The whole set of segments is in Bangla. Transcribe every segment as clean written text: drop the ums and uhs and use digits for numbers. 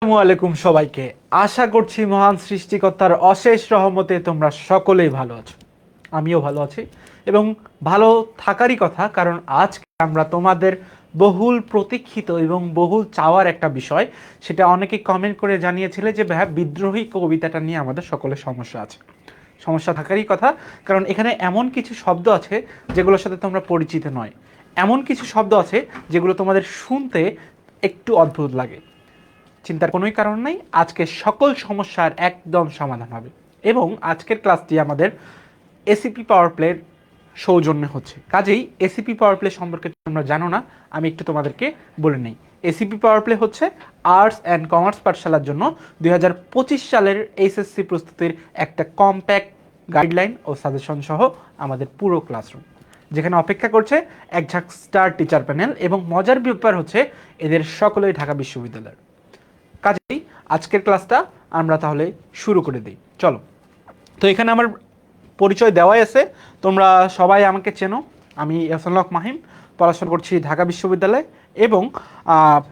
আসসালামু আলাইকুম সবাইকে। আশা করছি মহান সৃষ্টিকর্তার অশেষ রহমতে তোমরা সকলেই ভালো আছো, আমিও ভালো আছি এবং ভালো থাকারই কথা, কারণ আজকে আমরা তোমাদের বহুল প্রতীক্ষিত এবং বহুল চাওয়ার একটা বিষয়, সেটা অনেকে কমেন্ট করে জানিয়েছিলে যে ভাইয়া বিদ্রোহী কবিতাটা নিয়ে আমাদের সকলের সমস্যা আছে। সমস্যা থাকারই কথা, কারণ এখানে এমন কিছু শব্দ আছে যেগুলোর সাথে তোমরা পরিচিত নয়, এমন কিছু শব্দ আছে যেগুলো তোমাদের শুনতে একটু অদ্ভুত লাগে। চিন্তার কোনোই কারণ নাই, আজকে সকল সমস্যার একদম সমাধান হবে। এবং আজকের ক্লাসটি আমাদের এসিপি পাওয়ার প্লের সৌজন্যে হচ্ছে, কাজেই এসিপি পাওয়ার প্লে সম্পর্কে তোমরা জানো না, আমি একটু তোমাদেরকে বলে নেই। এসিপি পাওয়ার প্লে হচ্ছে আর্টস অ্যান্ড কমার্স পাঠশালার জন্য 2025 সালের এইচএসসি প্রস্তুতির একটা কম্প্যাক্ট গাইডলাইন ও সাজেশন সহ আমাদের পুরো ক্লাসরুম, যেখানে অপেক্ষা করছে এক ঝাঁক স্টার টিচার প্যানেল। এবং মজার ব্যাপার হচ্ছে এদের সকলেই ঢাকা বিশ্ববিদ্যালয়ের। কাজেই আজকের ক্লাসটা আমরা তাহলে শুরু করে দিই, চলো। তো এখানে আমার পরিচয় দেওয়াই আছে, তোমরা সবাই আমাকে চেনো। আমি এহসানুল হক মাহিম, পড়াশোনা করছি ঢাকা বিশ্ববিদ্যালয়ে। এবং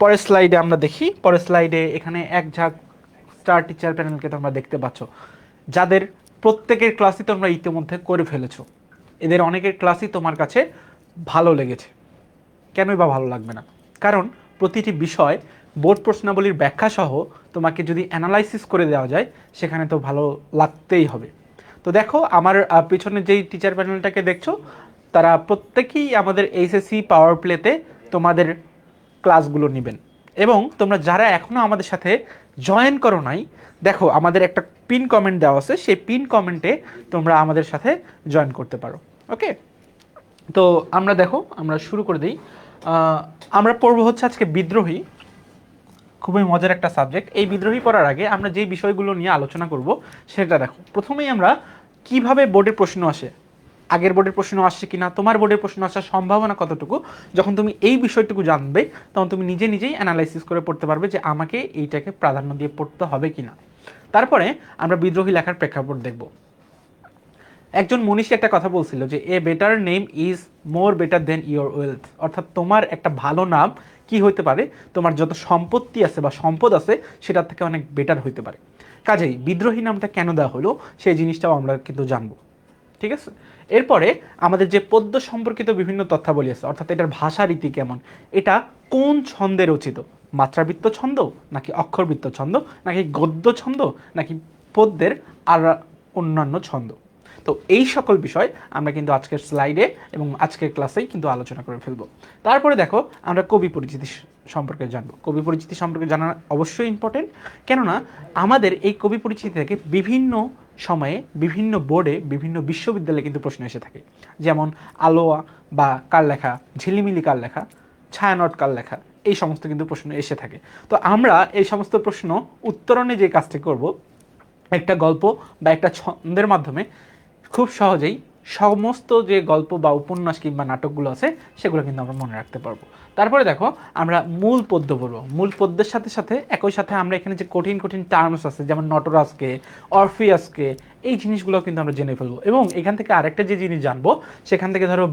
পরের স্লাইডে আমরা দেখি, পরের স্লাইডে এখানে এক ঝাঁক স্টার টিচার প্যানেলকে তোমরা দেখতে পাচ্ছ, যাদের প্রত্যেকের ক্লাসই তোমরা ইতিমধ্যে করে ফেলেছো। এদের অনেকের ক্লাসই তোমার কাছে ভালো লেগেছে। কেনই বা ভালো লাগবে না? কারণ প্রতিটি বিষয় বোর্ড প্রশ্নাবলীর ব্যাখ্যা সহ তোমাকে যদি অ্যানালাইসিস করে দেওয়া যায়, সেখানে তো ভালো লাগতেই হবে। তো দেখো, আমার পিছনে যেই টিচার প্যানেলটাকে দেখছো, তারা প্রত্যেকেই আমাদের এইচএসসি পাওয়ার প্লেতে তোমাদের ক্লাসগুলো নেবেন। এবং তোমরা যারা এখনও আমাদের সাথে জয়েন করো নাই, দেখো আমাদের একটা পিন কমেন্ট দেওয়া আছে, সেই পিন কমেন্টে তোমরা আমাদের সাথে জয়েন করতে পারো। ওকে, তো আমরা শুরু করে দিই। আমরা পড়বো হচ্ছে আজকে বিদ্রোহী, খুবই মজার একটা সাবজেক্ট। এই বিদ্রোহী পড়ার আগে আমরা যে বিষয়গুলো নিয়ে আলোচনা করব সেটা দেখো। প্রথমেই আমরা কিভাবে বোর্ডের প্রশ্ন আসে, আগের বোর্ডের প্রশ্ন আসছে কিনা, তোমার বোর্ডের প্রশ্ন আসার সম্ভাবনা কতটুকু, যখন তুমি এই বিষয়টুকু জানবে তখন তুমি নিজে নিজেই অ্যানালাইসিস করে পড়তে পারবে যে আমাকে এইটাকে প্রাধান্য দিয়ে পড়তে হবে কিনা। তারপরে আমরা বিদ্রোহী লেখার প্রেক্ষাপট দেখব। একজন মনীষী একটা কথা বলছিল যে a better name is more better then your wealth, অর্থাৎ তোমার একটা ভালো নাম কি হইতে পারে, তোমার যত সম্পত্তি আছে বা সম্পদ আছে সেটার থেকে অনেক বেটার হইতে পারে। কাজেই বিদ্রোহী নামটা কেন দেওয়া হলো সেই জিনিসটাও আমরা কিন্তু জানবো, ঠিক আছে? এরপরে আমাদের যে পদ্য সম্পর্কিত বিভিন্ন তথ্যাবলী আছে, অর্থাৎ এটার ভাষা রীতি কেমন, এটা কোন ছন্দে রচিত, মাত্রাবৃত্ত ছন্দ নাকি অক্ষরবৃত্ত ছন্দ নাকি গদ্য ছন্দ নাকি পদ্যের আর অন্যান্য ছন্দ। তো এই সকল বিষয় আমরা কিন্তু আজকের স্লাইডে এবং আজকের ক্লাসেই কিন্তু আলোচনা করে ফেলবো। তারপরে দেখো, আমরা কবি পরিচিতি সম্পর্কে জানবো। কবি পরিচিতি সম্পর্কে জানা অবশ্যই ইম্পর্টেন্ট, কেননা আমাদের এই কবি পরিচিতি থেকে বিভিন্ন সময়ে বিভিন্ন বোর্ডে বিভিন্ন বিশ্ববিদ্যালয়ে কিন্তু প্রশ্ন এসে থাকে। যেমন আলোয়া বা কার লেখা, ঝিলিমিলি কার লেখা, ছায়ানট কার লেখা, এই সমস্ত কিন্তু প্রশ্ন এসে থাকে। তো আমরা এই সমস্ত প্রশ্ন উত্তরণে যে কাজটি করব, একটা গল্প বা একটা ছন্দের মাধ্যমে খুব সহজেই সমস্ত যে গল্প বা উপন্যাস কিংবা নাটকগুলো আছে সেগুলো কিন্তু আমরা মনে রাখতে পারবো। তারপরে দেখো, আমরা মূল পদ্য পড়বো। মূল পদ্যের সাথে সাথে একই সাথে আমরা এখানে যে কঠিন কঠিন টার্মস আছে, যেমন নটরাজকে, অরফিয়াসকে, এই জিনিসগুলো কিন্তু আমরা জেনে ফেলবো। এবং এখান থেকে আরেকটা যে জিনিস জানবো, সেখান থেকে ধরো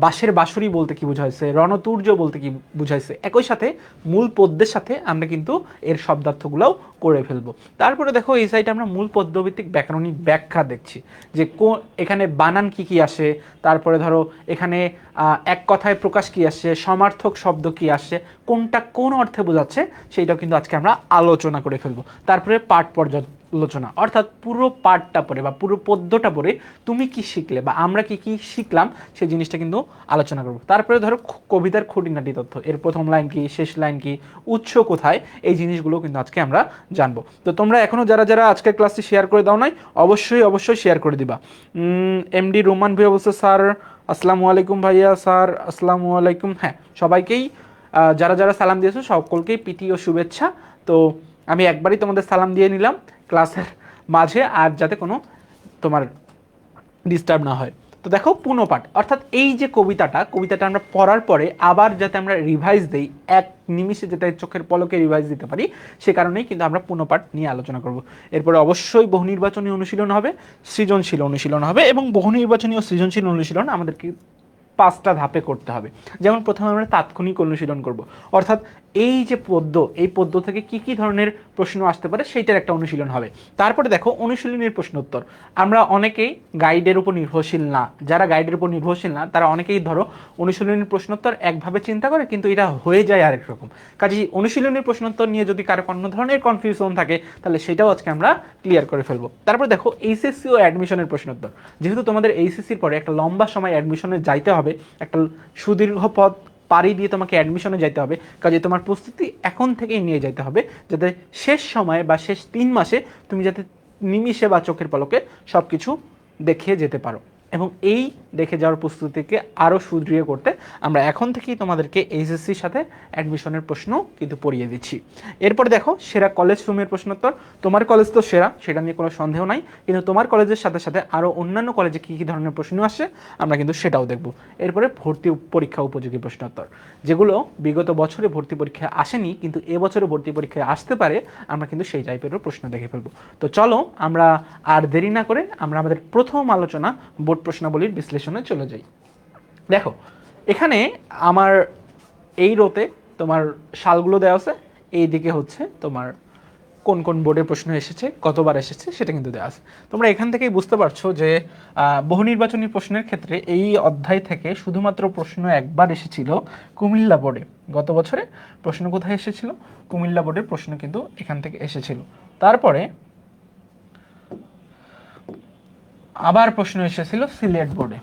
বাঁশের বাঁশরি বলতে কি বোঝাইছে, রণতুর্য বলতে কি বুঝাইছে, একই সাথে মূল পদ্যের সাথে আমরা কিন্তু এর শব্দার্থগুলোও করে ফেলবো। তারপরে দেখো, এই সাইডে আমরা মূল পদ্যভিত্তিক ব্যাকরণিক ব্যাখ্যা দেখছি, যে এখানে বানান কি কি আসে, তারপরে ধরো এখানে এক কথায় প্রকাশ কি আসছে, সমার্থক শব্দ কি আসছে, কোনটা কোন অর্থে বোঝাচ্ছে, সেইটাও কিন্তু আজকে আমরা আলোচনা করে ফেলবো। তারপরে পাঠ পর্যালোচনা, অর্থাৎ পুরো পাঠটা পড়ে বা পুরো পদ্যটা পড়ে তুমি কি শিখলে বা আমরা কি কি শিখলাম সেই জিনিসটা কিন্তু আলোচনা করবো। তারপরে ধরো কবিতার খুঁটিনাটি তথ্য, এর প্রথম লাইন কি, শেষ লাইন কি, উৎস কোথায়, এই জিনিসগুলো কিন্তু আজকে আমরা জানবো। তো তোমরা এখনো যারা যারা আজকের ক্লাসটি শেয়ার করে দাও নাই, অবশ্যই অবশ্যই শেয়ার করে দিবা। এমডি রোমান ভাই অবশ্য স্যার আসসালামু আলাইকুম, ভাইয়া স্যার আসসালামু আলাইকুম। হ্যাঁ, সবাইকেই যারা যারা সালাম দিয়েছো সকলকেই প্রীতি ও শুভেচ্ছা। তো আমি একবারই তোমাদের সালাম দিয়ে নিলাম ক্লাসের মাঝে, আর যাতে কোনো তোমার ডিস্টার্ব না হয়। তো দেখো, পুনঃপাঠ, অর্থাৎ এই যে কবিতাটা আমরা পড়ার পরে আবার যাতে আমরা রিভাইজ দেই, এক নিমিষে যাতে চোখের পলকে রিভাইজ দিতে পারি, সে কারণেই কিন্তু আমরা পুনঃপাঠ নিয়ে আলোচনা করব। এরপরে অবশ্যই বহু নির্বাচনী অনুশীলন হবে, সৃজনশীল অনুশীলন হবে, এবং বহু নির্বাচনী ও সৃজনশীল অনুশীলন আমাদেরকে 5টা ধাপে করতে হবে। যেমন প্রথমে আমরা তাৎক্ষণিক অনুশীলন করব, অর্থাৎ এই যে পদ্য, এই পদ্য থেকে কি কি ধরনের প্রশ্ন আসতে পারে সেইটার একটা অনুশীলন হবে। তারপরে দেখো অনুশীলনের প্রশ্নোত্তর। আমরা অনেকেই গাইডের উপর নির্ভরশীল না, যারা গাইডের উপর নির্ভরশীল না তারা অনেকেই ধরো অনুশীলনের প্রশ্নোত্তর একভাবে চিন্তা করে কিন্তু এটা হয়ে যায় আরেক রকম। কাজেই অনুশীলনের প্রশ্নোত্তর নিয়ে যদি কারো কোনো ধরনের কনফিউশন থাকে তাহলে সেটাও আজকে আমরা ক্লিয়ার করে ফেলবো। তারপর দেখো এইচএসসি ও অ্যাডমিশনের প্রশ্নোত্তর। যেহেতু তোমাদের এইচএসসির পরে একটা লম্বা সময় অ্যাডমিশনে যাইতে হবে, একটা সুদীর্ঘ পথ পাড়ি দিয়ে তোমাকে অ্যাডমিশনে যেতে হবে, কাজে তোমার প্রস্তুতি এখন থেকেই নিয়ে যেতে হবে, যাতে শেষ সময়ে বা শেষ 3 মাসে তুমি যাতে নিমিষে বা চোখের পলকে সব কিছু দেখিয়ে যেতে পারো। এবং এই দেখে যাওয়ার প্রস্তুতিকে আরও সুদৃঢ় করতে আমরা এখন থেকেই তোমাদেরকে এইচএসসির সাথে অ্যাডমিশনের প্রশ্ন কিন্তু পড়িয়ে দিচ্ছি। এরপর দেখো সেরা কলেজ রুমের প্রশ্নোত্তর। তোমার কলেজ তো সেরা, সেটা নিয়ে কোনো সন্দেহ নাই, কিন্তু তোমার কলেজের সাথে সাথে আরও অন্যান্য কলেজে কী কী ধরনের প্রশ্ন আসে আমরা কিন্তু সেটাও দেখব। এরপরে ভর্তি পরীক্ষা উপযোগী প্রশ্নোত্তর, যেগুলো বিগত বছরে ভর্তি পরীক্ষায় আসেনি কিন্তু এবছরে ভর্তি পরীক্ষায় আসতে পারে, আমরা কিন্তু সেই টাইপেরও প্রশ্ন দেখে ফেলবো। তো চলো আমরা আর দেরি না করে আমরা আমাদের প্রথম আলোচনা বোর্ড প্রশ্নাবলীর বিশ্লেষণে চলে যাই। দেখো এখানে আমার এই রোতে তোমার সালগুলো দেওয়া আছে, এই দিকে হচ্ছে তোমার কোন কোন বোর্ডের প্রশ্ন এসেছে, কতবার এসেছে সেটা কিন্তু দেওয়া আছে। তোমরা এখান থেকেই বুঝতে পারছো যে বহু নির্বাচনী প্রশ্নের ক্ষেত্রে এই অধ্যায় থেকে শুধুমাত্র প্রশ্ন একবার এসেছিল কুমিল্লা বোর্ডে। গত বছরে প্রশ্ন কোথায় এসেছিল? কুমিল্লা বোর্ডের প্রশ্ন কিন্তু এখান থেকে এসেছিল। তারপরে আবার প্রশ্ন এসেছিল সিলেট বোর্ডে।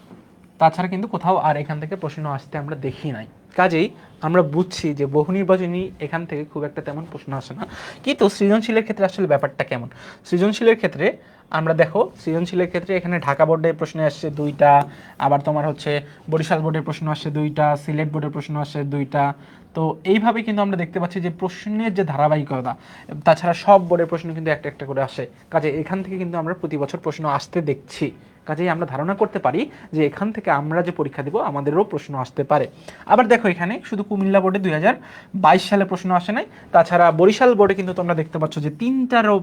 তাছাড়া কিন্তু কোথাও আর এখান থেকে প্রশ্ন আসতে আমরা দেখি নাই। কাজেই আমরা বুঝছি যে বহু নির্বাচনী এখান থেকে খুব একটা তেমন প্রশ্ন আসে না। কিন্তু সৃজনশীলের ক্ষেত্রে আসলে ব্যাপারটা কেমন? সৃজনশীলের ক্ষেত্রে আমরা দেখো, সৃজনশীলের ক্ষেত্রে এখানে ঢাকা বোর্ডের প্রশ্ন আসছে 2টা, আবার তোমার হচ্ছে বরিশাল বোর্ডের প্রশ্ন আসছে 2টা, সিলেট বোর্ডের প্রশ্ন আসছে 2টা। তো এইভাবে কিন্তু আমরা দেখতে পাচ্ছি যে প্রশ্নের যে ধারাবাহিকতা, তাছাড়া সব বোর্ডের প্রশ্ন কিন্তু একটা একটা করে আসে। কাজে এখান থেকে কিন্তু আমরা প্রতি বছর প্রশ্ন আসতে দেখছি। কাজেই আমরা ধারণা করতে পারি যে এখান থেকে আমরা যে পরীক্ষা দেব আমাদেরও প্রশ্ন আসতে পারে। আবার দেখো এখানে শুধু কুমিল্লা বোর্ডে 2022 সালে প্রশ্ন আসে নাই, তাছাড়া বরিশাল বোর্ডে কিন্তু তোমরা দেখতে পাচ্ছ যে 3টারও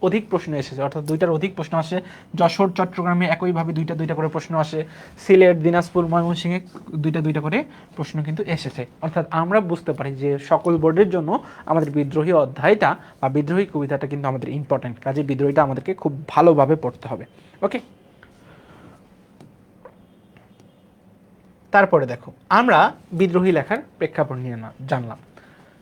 অধিক প্রশ্ন এসেছে, অর্থাৎ 2টার অধিক প্রশ্ন আসে। যশোর চট্টগ্রামে একইভাবে 2টা করে প্রশ্ন আসে। সিলেট দিনাজপুর ময়মনসিংহে 2টা করে প্রশ্ন কিন্তু এসেছে। অর্থাৎ আমরা বুঝতে পারি যে সকল বোর্ডের জন্য আমাদের বিদ্রোহী অধ্যায়টা বা বিদ্রোহী কবিতাটা কিন্তু আমাদের ইম্পর্টেন্ট। কাজে বিদ্রোহীটা আমাদেরকে খুব ভালোভাবে পড়তে হবে। ওকে, তারপরে দেখো আমরা বিদ্রোহী লেখার প্রেক্ষাপট নিয়ে জানলাম।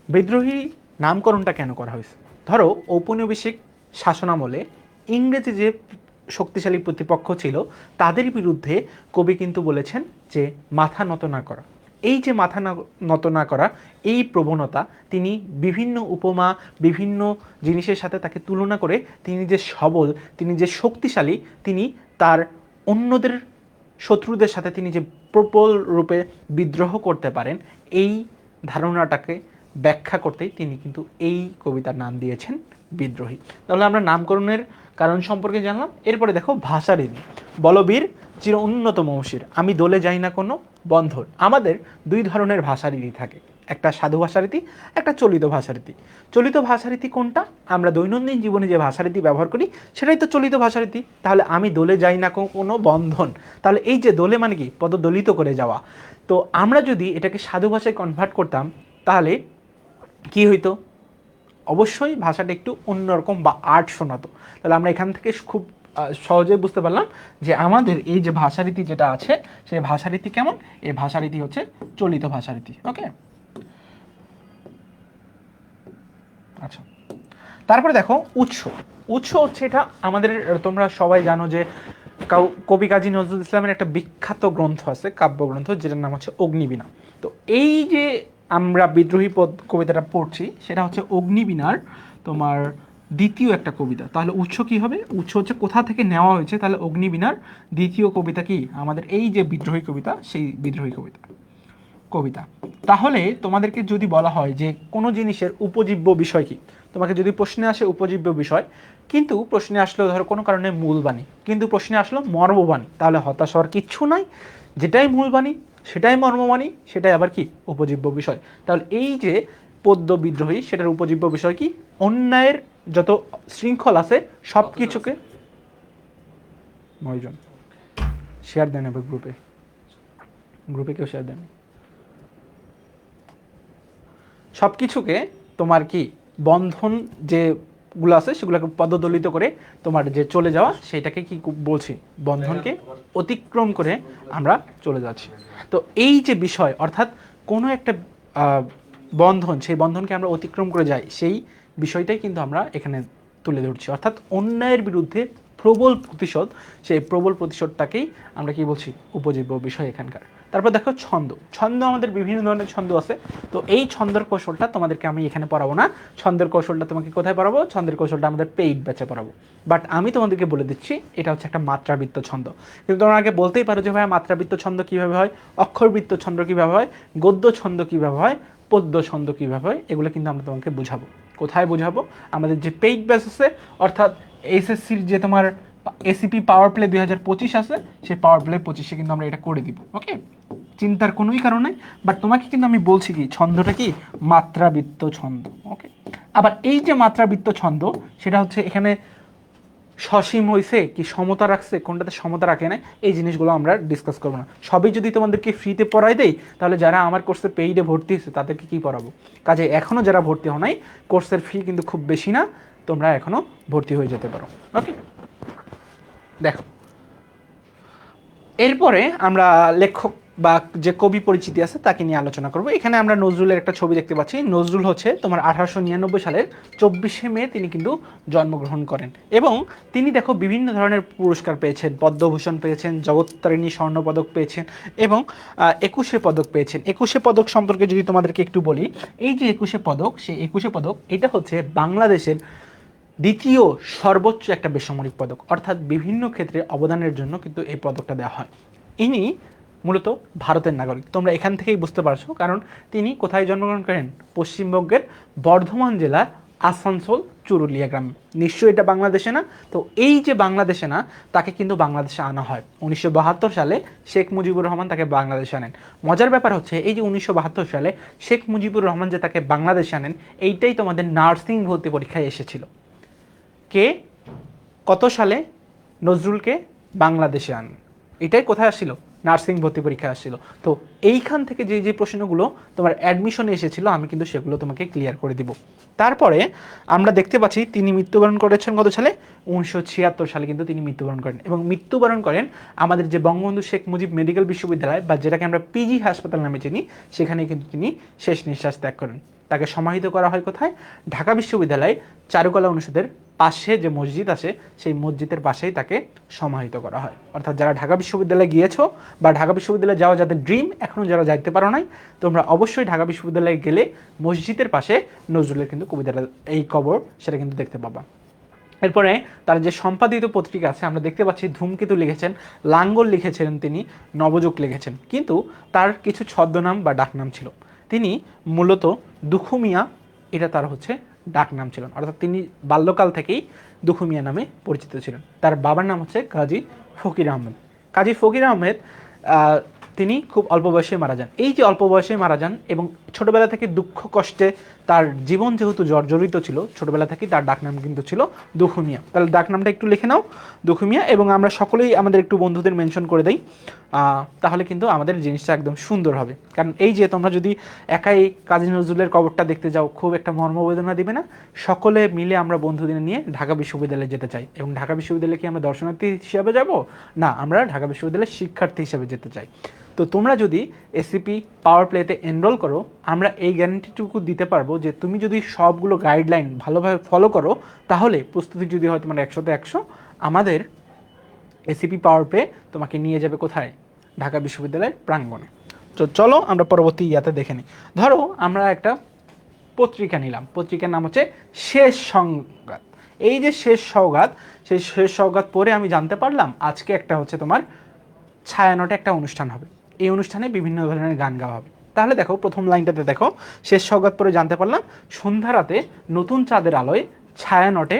বিদ্রোহী নামকরণটা কেন করা হয়েছে? ধরো ঔপনিবেশিক শাসনামলে ইংরেজি যে শক্তিশালী প্রতিপক্ষ ছিল তাদের বিরুদ্ধে কবি কিন্তু বলেছেন যে মাথা নত না করা। এই যে মাথা নত না করা, এই প্রবণতা তিনি বিভিন্ন উপমা, বিভিন্ন জিনিসের সাথে তাকে তুলনা করে তিনি যে সবল, তিনি যে শক্তিশালী, তিনি তার অন্যদের শত্রুদের সাথে তিনি যে প্রবল রূপে বিদ্রোহ করতে পারেন, এই ধারণাটাকে ব্যাখ্যা করতেই তিনি কিন্তু এই কবিতার নাম দিয়েছেন বিদ্রোহী। তাহলে আমরা নামকরণের কারণ সম্পর্কে জানলাম। এরপরে দেখো ভাষারীতি। বলবীর চির উন্নত মৌসির, আমি দোলে যাই না কোনো বন্ধন। আমাদের 2 ধরনের ভাষারীতি থাকে, একটা সাধু ভাষারীতি, একটা চলিত ভাষারীতি। চলিত ভাষারীতি কোনটা? আমরা দৈনন্দিন জীবনে যে ভাষারীতি ব্যবহার করি সেটাই তো চলিত ভাষারীতি। তাহলে আমি দোলে যাই না কোনো বন্ধন, তাহলে এই যে দোলে মানে কি? পদদলিত করে যাওয়া। তো আমরা যদি এটাকে সাধু ভাষায় কনভার্ট করতাম তাহলে কি হইতো? অবশ্যই ভাষাটা একটু অন্যরকম বা আর্ট শোনাতো। তাহলে আমরা এখান থেকে খুব সহজে বুঝতে পারলাম যে আমাদের এই যে ভাষারীতি যেটা আছে সেই ভাষারীতি কেমন? এই ভাষারীতি হচ্ছে চলিত ভাষারীতি। ওকে, আচ্ছা, তারপরে দেখো উৎস। উৎস হচ্ছে এটা আমাদের, তোমরা সবাই জানো যে কবি কাজী নজরুল ইসলামের একটা বিখ্যাত গ্রন্থ আছে, কাব্যগ্রন্থ, যেটার নাম হচ্ছে অগ্নিবীণা। তো এই যে আমরা বিদ্রোহী কবিতাটা পড়ছি সেটা হচ্ছে অগ্নিবীণার তোমার দ্বিতীয় একটা কবিতা। তাহলে উৎস কি হবে? উৎস হচ্ছে কোথা থেকে নেওয়া হয়েছে। তাহলে অগ্নিবীণার দ্বিতীয় কবিতা কি? আমাদের এই যে বিদ্রোহী কবিতা, সেই বিদ্রোহী কবিতা। তাহলে তোমাদেরকে যদি বলা হয় যে কোনো জিনিসের উপজীব্য বিষয় কি, তোমাকে যদি প্রশ্নে আসে উপজীব্য বিষয়, কিন্তু প্রশ্নে আসলো ধরো কোনো কারণে মূলবাণী, কিন্তু প্রশ্নে আসলো মর্মবাণী, তাহলে হতাশ হওয়ার কিচ্ছু নাই। যেটাই মূলবাণী সেটাই মর্মবাণী, সেটাই আবার কি? উপজীব্য বিষয়। তাহলে এই যে পদ্য বিদ্রোহী, সেটার উপজীব্য বিষয় কি? অন্যায়ের যত শৃঙ্খল আছে সব কিছুকে ময়জন শেয়ার দেন গ্রুপে। গ্রুপে কেউ শেয়ার দেন। সব কিছুকে তোমার কি বন্ধন যেগুলো আছে সেগুলোকে পদদলিত করে তোমার যে চলে যাওয়া সেটাকে কি বলছি, বন্ধনকে অতিক্রম করে আমরা চলে যাচ্ছি। তো এই যে বিষয় অর্থাৎ কোনো একটা বন্ধন, সেই বন্ধনকে আমরা অতিক্রম করে যাই, সেই বিষয়টাই কিন্তু আমরা এখানে তুলে ধরছি। অর্থাৎ অন্যায়ের বিরুদ্ধে প্রবল প্রতিশোধ, সেই প্রবল প্রতিশোধটাকেই আমরা কি বলছি, উপজীব্য বিষয় এখানকার। তারপর দেখো ছন্দ। ছন্দ আমাদের বিভিন্ন ধরনের ছন্দ আছে। তো এই ছন্দের কৌশলটা তোমাদেরকে আমি এখানে পড়াবো না। ছন্দের কৌশলটা তোমাকে কোথায় পড়াবো? ছন্দের কৌশলটা আমাদের পেইড ব্যাচে পড়াবো। বাট আমি তোমাদেরকে বলে দিচ্ছি এটা হচ্ছে একটা মাত্রাবৃত্ত ছন্দ। কিন্তু তোমরা আগে বলতেই পারো যে ভাই মাত্রাবৃত্ত ছন্দ কীভাবে হয়, অক্ষরবৃত্ত ছন্দ কীভাবে হয়, গদ্য ছন্দ কীভাবে হয়, পদ্য ছন্দ কীভাবে হয়, এগুলো কিন্তু আমরা তোমাকে বুঝাবো। কোথায় বুঝাবো? আমাদের যে পেইড ব্যাচ আছে, অর্থাৎ এইচএসসির যে তোমার এসিপি পাওয়ার প্লে 2025 আছে, সেই পাওয়ার প্লে 25-এ কিন্তু আমরা এটা করে দিব। ওকে, চিন্তার কোনোই কারণ নেই। বাট তোমাকে কিন্তু আমি বলছি কি, ছন্দটা কি মাত্রাবৃত্ত ছন্দ। ওকে, আবার এই যে মাত্রাবৃত্ত ছন্দ, সেটা হচ্ছে এখানে সসীম হয়েছে কি সমতা রাখছে, কোনটাতে সমতা রাখে না, এই জিনিসগুলো আমরা ডিসকাস করবো না। সবই যদি তোমাদেরকে ফ্রিতে পড়াই দেই, তাহলে যারা আমার কোর্সে পেইডে ভর্তি হয়েছে তাদেরকে কি পড়াবো? কাজে এখনও যারা ভর্তি হও নাই, কোর্সের ফি কিন্তু খুব বেশি না, তোমরা এখনও ভর্তি হয়ে যেতে পারো। ওকে, দেখো এরপরে আমরা লেখক বা যে কবি পরিচিতি আছে তাকে নিয়ে আলোচনা করব। এখানে আমরা নজরুলের একটা ছবি দেখতে পাচ্ছি। নজরুল হচ্ছে তোমার 1899 সালের 24শে মে তিনি কিন্তু জন্মগ্রহণ করেন, এবং তিনি দেখো বিভিন্ন ধরনের পুরস্কার পেয়েছেন। পদ্মভূষণ পেয়েছেন, জগত্তারিণী স্বর্ণপদক পেয়েছেন, এবং 21শে পদক পেয়েছেন। 21শে পদক সম্পর্কে যদি তোমাদেরকে একটু বলি, এই যে 21শে পদক, সেই 21শে পদক এটা হচ্ছে বাংলাদেশের দ্বিতীয় সর্বোচ্চ একটা বেসামরিক পদক, অর্থাৎ বিভিন্ন ক্ষেত্রে অবদানের জন্য কিন্তু এই পদকটা দেওয়া হয়। ইনি মূলত ভারতের নাগরিক, তোমরা এখান থেকেই বুঝতে পারছো, কারণ তিনি কোথায় জন্মগ্রহণ করেন? পশ্চিমবঙ্গের বর্ধমান জেলার আসানসোল চুরুলিয়া গ্রামে। নিশ্চয়ই এটা বাংলাদেশে না। তো এই যে বাংলাদেশে না, তাকে কিন্তু বাংলাদেশে আনা হয় 1972 সালে। শেখ মুজিবুর রহমান তাকে বাংলাদেশে আনেন। মজার ব্যাপার হচ্ছে, এই যে 1972 সালে শেখ মুজিবুর রহমান যে তাকে বাংলাদেশে আনেন, এইটাই তোমাদের নার্সিং ভর্তি পরীক্ষায় এসেছিল। কে কত সালে নজরুলকে বাংলাদেশে আন, এটাই কোথায় আসছিল? নার্সিং ভর্তি পরীক্ষা আসছিল। তো এইখান থেকে যে যে প্রশ্নগুলো তোমার অ্যাডমিশনে এসেছিল, আমি কিন্তু সেগুলো তোমাকে ক্লিয়ার করে দিব। তারপরে আমরা দেখতে পাচ্ছি তিনি মৃত্যুবরণ করেছেন কত সালে? 1976 সালে কিন্তু তিনি মৃত্যুবরণ করেন, এবং মৃত্যুবরণ করেন আমাদের যে বঙ্গবন্ধু শেখ মুজিব মেডিকেল বিশ্ববিদ্যালয়, বা যেটাকে আমরা পিজি হাসপাতাল নামে চিনি, সেখানে কিন্তু তিনি শেষ নিঃশ্বাস ত্যাগ করেন। তাকে সমাহিত করা হয় কোথায়? ঢাকা বিশ্ববিদ্যালয় চারুকলা অনুষদের পাশে যে মসজিদ আছে, সেই মসজিদের পাশেই তাকে সমাহিত করা হয়। অর্থাৎ যারা ঢাকা বিশ্ববিদ্যালয়ে গিয়েছো, বা ঢাকা বিশ্ববিদ্যালয়ে যাওয়া যাদের ড্রিম, এখনও যারা যাইতে পারো নাই, তোমরা অবশ্যই ঢাকা বিশ্ববিদ্যালয়ে গেলে মসজিদের পাশে নজরুলের কিন্তু কবিতাটা, এই কবর, সেটা কিন্তু দেখতে পাবা। এরপরে তার যে সম্পাদিত পত্রিকা আছে, আমরা দেখতে পাচ্ছি ধূমকেতু লিখেছেন, লাঙ্গল লিখেছিলেন তিনি, নবযুগ লিখেছেন, কিন্তু তার কিছু ছদ্মনাম বা ডাকনাম ছিল। তিনি মূলত দুখু মিয়া, এটা তার হচ্ছে ডাকনাম ছিলেন, অর্থাৎ তিনি বাল্যকাল থেকেই দুখু মিয়া নামে পরিচিত ছিলেন। তার বাবার নাম হচ্ছে কাজী ফকির আহমেদ। কাজী ফকির আহমেদ তিনি খুব অল্প বয়সে মারা যান। এই যে অল্প বয়সে মারা যান, এবং ছোটবেলা থেকে দুঃখ কষ্টে তার জীবন যেহেতু জর্জরিত ছিল, ছোটবেলা থেকেই তার ডাকনাম কিন্তু ছিল দুখু মিয়া। তাহলে ডাকনামটা একটু লিখে নাও, দুখু মিয়া, এবং আমরা সকলেই আমাদের একটু বন্ধুদের মেনশন করে দেই, তাহলে কিন্তু আমাদের জিনিসটা একদম সুন্দর হবে। কারণ এই যে তোমরা যদি একাই কাজী নজরুলের কবরটা দেখতে যাও, খুব একটা মর্মবেদনা দিবে না। সকলে মিলে আমরা বন্ধুদের নিয়ে ঢাকা বিশ্ববিদ্যালয়ে যেতে চাই, এবং ঢাকা বিশ্ববিদ্যালয়ে কি আমরা দর্শনার্থী হিসাবে যাব? না, আমরা ঢাকা বিশ্ববিদ্যালয়ের শিক্ষার্থী হিসাবে যেতে চাই। তো তোমরা যদি এসিপি পাওয়ার প্লেতে এনরোল করো, আমরা এই গ্যারান্টিটুকু দিতে পারবো যে তুমি যদি সবগুলো গাইডলাইন ভালোভাবে ফলো করো, তাহলে প্রস্তুতি যদি হয় তোমার 100তে 100, আমাদের এসিপি পাওয়ার প্লে তোমাকে নিয়ে যাবে কোথায়? ঢাকা বিশ্ববিদ্যালয়ের প্রাঙ্গণে। তো চলো আমরা পরবর্তী ইয়াতে দেখে নিই। ধরো আমরা একটা পত্রিকা নিলাম, পত্রিকার নাম হচ্ছে শেষ সংঘাত। এই যে শেষ সওগাত, সেই শেষ সওগাত পরে আমি জানতে পারলাম আজকে একটা হচ্ছে তোমার ছায়ানটে একটা অনুষ্ঠান হবে, এই অনুষ্ঠানে বিভিন্ন ধরনের গান গাওয়া হবে। তাহলে দেখো প্রথম লাইনটাতে দেখো, শেষ সওগাত পরে জানতে পারলাম সন্ধ্যা রাতে নতুন চাঁদের আলোয় ছায়ানটে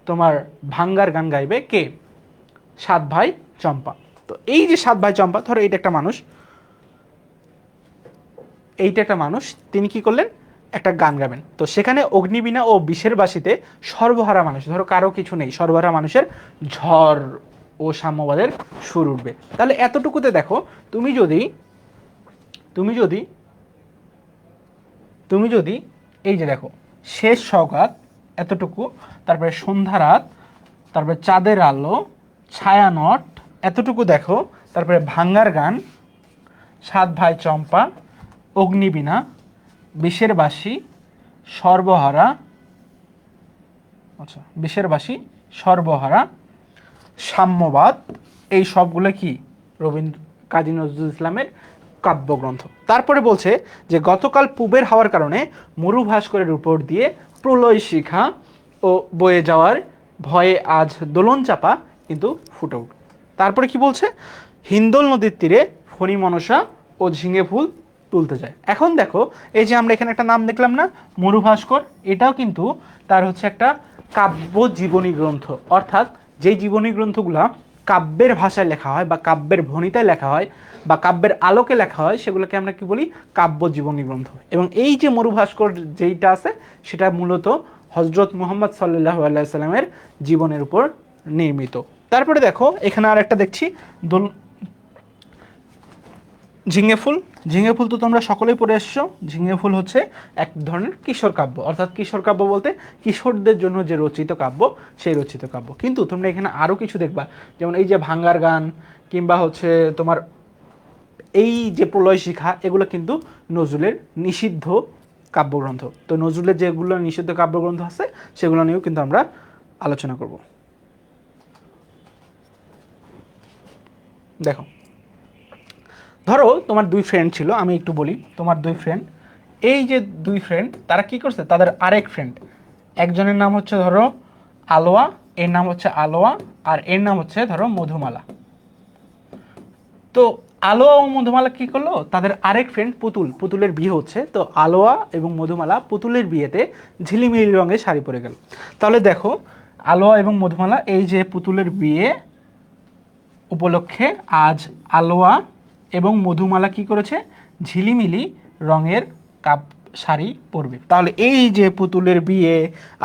তোমার ভাঙ্গার গান গাইবে কে? সাত ভাই চম্পা। তো এই যে সাত ভাই চম্পা, ধরো এইটা একটা মানুষ, তিনি কি করলেন? একটা গান গাবেন। তো সেখানে অগ্নিবীণা ও বিষের বাসিতে সর্বহারা মানুষ, ধরো কারো কিছু নেই, সর্বহারা মানুষের ঝড় ও সাম্যবাদের সুর উঠবে। তাহলে এতটুকুতে দেখো, তুমি যদি তুমি যদি তুমি যদি এই যে দেখো শেষ সওগাত এতটুকু, তারপরে সন্ধ্যা রাত, তারপরে চাঁদের আলো, ছায়ানট এতটুকু দেখো, তারপরে ভাঙ্গার গান, সাত ভাই চম্পা, অগ্নিবীণা, বিষের বাসি, সর্বহারা, আচ্ছা বিষের বাসি, সর্বহারা, সাম্যবাদ, এই সবগুলো কি রবীন্দ্র কাজী নজরুল ইসলামের কাব্যগ্রন্থ। তারপরে বলছে যে গতকাল পূবের হাওয়ার কারণে মরু ভাস্করের উপর দিয়ে প্রলয় শিখা ও বয়ে যাওয়ার ভয়ে আজ দোলন চাপা কিন্তু ফুটে উঠ। তারপরে কি বলছে, হিন্দোল নদীর তীরে ফণি মনসা ও ঝিঙে ফুল তুলতে যায়। এখন দেখো এই যে আমরা এখানে একটা নাম দেখলাম না, মরু ভাস্কর, এটাও কিন্তু তার হচ্ছে একটা কাব্য জীবনী গ্রন্থ, অর্থাৎ যেই জীবনী গ্রন্থগুলা কাব্যের ভাষায় লেখা হয় বা কাব্যের ভণিতায় লেখা হয় বা কাব্যের আলোকে লেখা হয় সেগুলোকে আমরা কি বলি, কাব্য জীবনী গ্রন্থ। এবং এই যে মরু ভাস্কর যেইটা আছে সেটা মূলত হজরত মুহাম্মদ সাল্লাল্লাহু আলাইহি সাল্লামের জীবনের উপর নির্মিত। তারপরে দেখো এখানে আর একটা দেখছি ঝিঙে ফুল। ঝিঙে ফুল তো তোমরা সকলেই পড়ে এসছো। ঝিঙে ফুল হচ্ছে এক ধরনের কিশোর কাব্য, অর্থাৎ কিশোর কাব্য বলতে কিশোরদের জন্য যে রচিত কাব্য, সেই রচিত কাব্য। কিন্তু তোমরা এখানে আরও কিছু দেখবা, যেমন এই যে ভাঙ্গার গান কিংবা হচ্ছে তোমার এই যে প্রলয় শিখা, এগুলো কিন্তু নজরুলের নিষিদ্ধ কাব্যগ্রন্থ। তো নজরুলের যেগুলো নিষিদ্ধ কাব্যগ্রন্থ আছে সেগুলো নিয়েও কিন্তু আমরা আলোচনা করব। দেখো ধরো তোমার দুই ফ্রেন্ড ছিল, আমি একটু বলি, তোমার দুই ফ্রেন্ড, এই যে দুই ফ্রেন্ড তারা কি করছে, তাদের আরেক ফ্রেন্ড, একজনের নাম হচ্ছে ধরো আলোয়া, এর নাম হচ্ছে আলোয়া, আর এর নাম হচ্ছে ধরো মধুমালা। তো আলোয়া ও মধুমালা কি করলো, তাদের আরেক ফ্রেন্ড পুতুল, পুতুলের বিয়ে হচ্ছে, তো আলোয়া এবং মধুমালা পুতুলের বিয়েতে ঝিলিমিলি রঙের শাড়ি পরে গেল। তাহলে দেখো আলোয়া এবং মধুমালা এই যে পুতুলের বিয়ে উপলক্ষে আজ আলোয়া এবং মধুমালা কি করেছে, ঝিলিমিলি রঙের কাপ শাড়ি পরবে। তাহলে এই যে পুতুলের বিয়ে,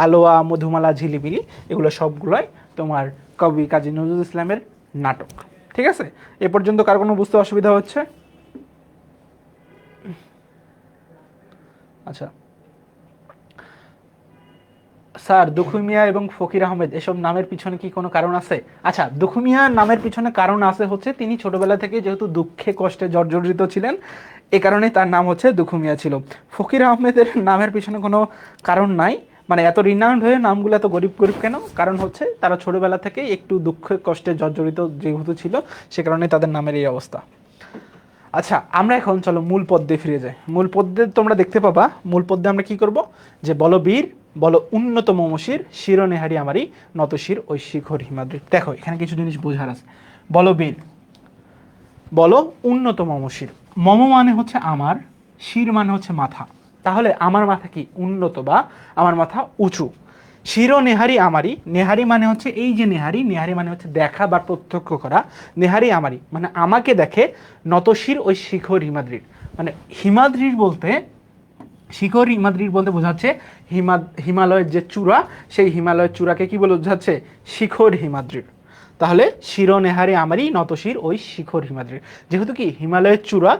আলোয়া, মধুমালা, ঝিলিমিলি, এগুলো সবগুলোই তোমার কবি কাজী নজরুল ইসলামের নাটক। ঠিক আছে, এ পর্যন্ত কার কোনো বুঝতে অসুবিধা হচ্ছে? আচ্ছা স্যার, দুখু মিয়া এবং ফকির আহমেদ এসব নামের পিছনে কি কোনো কারণ আছে? আচ্ছা, দুখু মিয়া নামের পিছনে কারণ আছে, হচ্ছে তিনি ছোটবেলা থেকে যেহেতু দুঃখে কষ্টে জর্জরিত ছিলেন, এ কারণে তার নাম হচ্ছে দুখু মিয়া ছিল। ফকির আহমেদের নামের পিছনে কোনো কারণ নাই, মানে এত রিনাউন্ড হয়ে নামগুলো এত গরিব গরিব কেন? কারণ হচ্ছে তারা ছোটবেলা থেকে একটু দুঃখে কষ্টে জর্জরিত যেহেতু ছিল, সে কারণে তাদের নামের এই অবস্থা। আচ্ছা আমরা এখন চলো মূল পদ্মে ফিরে যাই। মূল পদ্মে তোমরা দেখতে পাবা, মূল পদ্মে আমরা কি করব, যে বলো বীর বলো উন্নত মমশির, শিরোনেহারি আমারই নতশির ওই শিখর হিমাদ্রি। দেখো এখানে কিছু জিনিস বোঝার আছে। বলো বীর বলো উন্নত মমশির, মম মানে হচ্ছে আমার, শির মানে হচ্ছে মাথা। তাহলে আমার মাথা কি উন্নত বা আমার মাথা উঁচু। শিরো নেহারি আমারই, নেহারি মানে হচ্ছে এই যে নেহারি, নেহারি মানে হচ্ছে দেখা বা প্রত্যক্ষ করা, নেহারি আমারই মানে আমাকে দেখে, নতশির ওই শিখর হিমাদ্রির, মানে হিমাদ্রির বলতে, শিখর হিমাদ্রির বলতে বোঝাচ্ছে হিমালয়ের যে চূড়া, সেই হিমালয়ের চূড়াকে কি বলে বোঝাচ্ছে, শিখর হিমাদ্রির। তাহলে শিরোনেহারি আমারই নতশির ওই শিখর হিমাদ্রির, যেহেতু কি হিমালয়ের চূড়া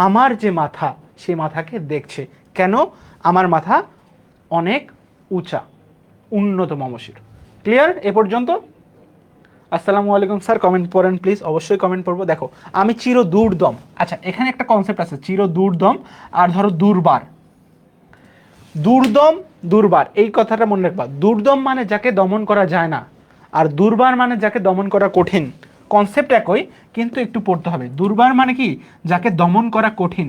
আমার যে মাথা, সেই মাথাকে দেখছে। কেন? আমার মাথা অনেক উঁচা, উন্নত মমশির। ক্লিয়ার এ পর্যন্ত? আসসালামু আলাইকুম স্যার, কমেন্ট পড়েন প্লিজ। অবশ্যই কমেন্ট পড়বো। দেখো আমি চির দুর্দম, আচ্ছা এখানে একটা কনসেপ্ট আছে, চির দুর্দম আর ধরো দুর্বার। দুর্দম দুর্বার এই কথাটা মনে রাখবা। দুর্দম মানে যাকে দমন করা যায় না, আর দুর্বার মানে যাকে দমন করা কঠিন। কনসেপ্ট একই, কিন্তু একটু পড়তে হবে। দুর্বার মানে কি, যাকে দমন করা কঠিন,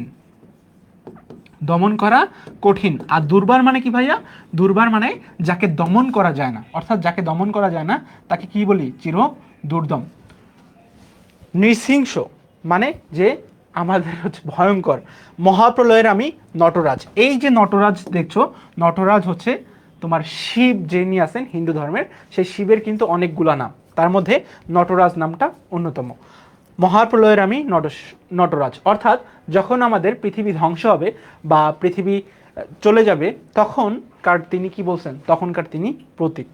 দমন করা কঠিন। আর দুর্বার মানে কি ভাইয়া, দুর্বার মানে যাকে দমন করা যায় না, অর্থাৎ যাকে দমন করা যায় না তাকে কি বলি, চির দুর্দম। নৃসিংহ মানে যে আমাদের হচ্ছে ভয়ঙ্কর। মহাপ্রলয়ের আমি নটরাজ, এই যে নটরাজ দেখছো, নটরাজ হচ্ছে তোমার শিব যিনি আছেন হিন্দু ধর্মের, সেই শিবের কিন্তু অনেকগুলা নাম, তার মধ্যে নটরাজ নামটা অন্যতম। মহাপ্রলয়ের আমি নটরাজ, অর্থাৎ যখন আমাদের পৃথিবী ধ্বংস হবে বা পৃথিবী চলে যাবে, তখনকার তিনি কি বলছেন, তখনকার তিনি প্রতীক।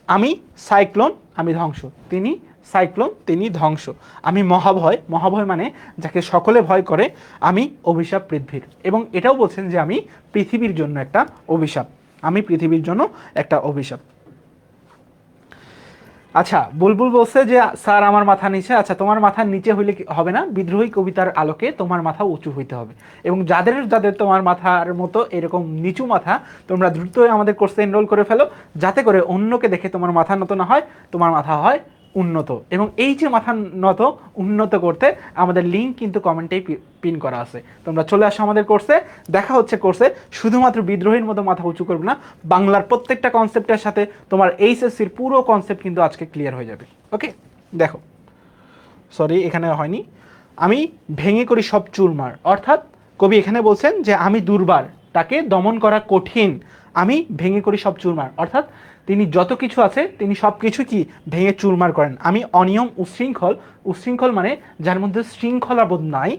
আমি সাইক্লোন, আমি ধ্বংস, তিনি সাইক্লোন, তিনি ধ্বংস। আমি মহাভয়, মহাভয় মানে যাকে সকলে ভয় করে, আমি অভিশাপ পৃথিবীর। এবং এটাও বলছেন যে আমি পৃথিবীর জন্য একটা অভিশাপ, আমি পৃথিবীর জন্য একটা অভিশাপ। আচ্ছা, বুলবুল বলছে যে স্যার আমার মাথা নিচে। আচ্ছা, তোমার মাথার নিচে হইলে হবে না, বিদ্রোহী কবিতার আলোকে তোমার মাথা উঁচু হইতে হবে। এবং যাদের যাদের তোমার মাথার মতো এরকম নিচু মাথা, তোমরা দ্রুতই আমাদের কোর্সে এনরোল করে ফেলো, যাতে করে অন্যকে দেখে তোমার মাথা নত না হয়, তোমার মাথা হয় উন্নত। এবং এই যে মাথা নত উন্নত করতে আমাদের লিঙ্ক কিন্তু কমেন্টেই পিন করা আছে, তোমরা চলে আসো আমাদের কোর্সে। দেখা হচ্ছে কোর্সে। শুধুমাত্র বিদ্রোহীর মতো মাথা উঁচু করবে না, বাংলার প্রত্যেকটা কনসেপ্টের সাথে তোমার এইচএসসির পুরো কনসেপ্ট কিন্তু আজকে ক্লিয়ার হয়ে যাবে। ওকে, দেখো, সরি এখানে হয়নি। আমি ভেঙে করি সব চুরমার, অর্থাৎ কবি এখানে বলছেন যে আমি দুর্বার, তাকে দমন করা কঠিন, আমি ভেঙে করি সব চুরমার, অর্থাৎ তিনি যত কিছু আছে তিনি সব কিছু কি ভেঙে চুরমার করেন। আমি অনিয়ম উশৃঙ্খল, উশৃঙ্খল মানে যার মধ্যে শৃঙ্খলাবোধ নাই,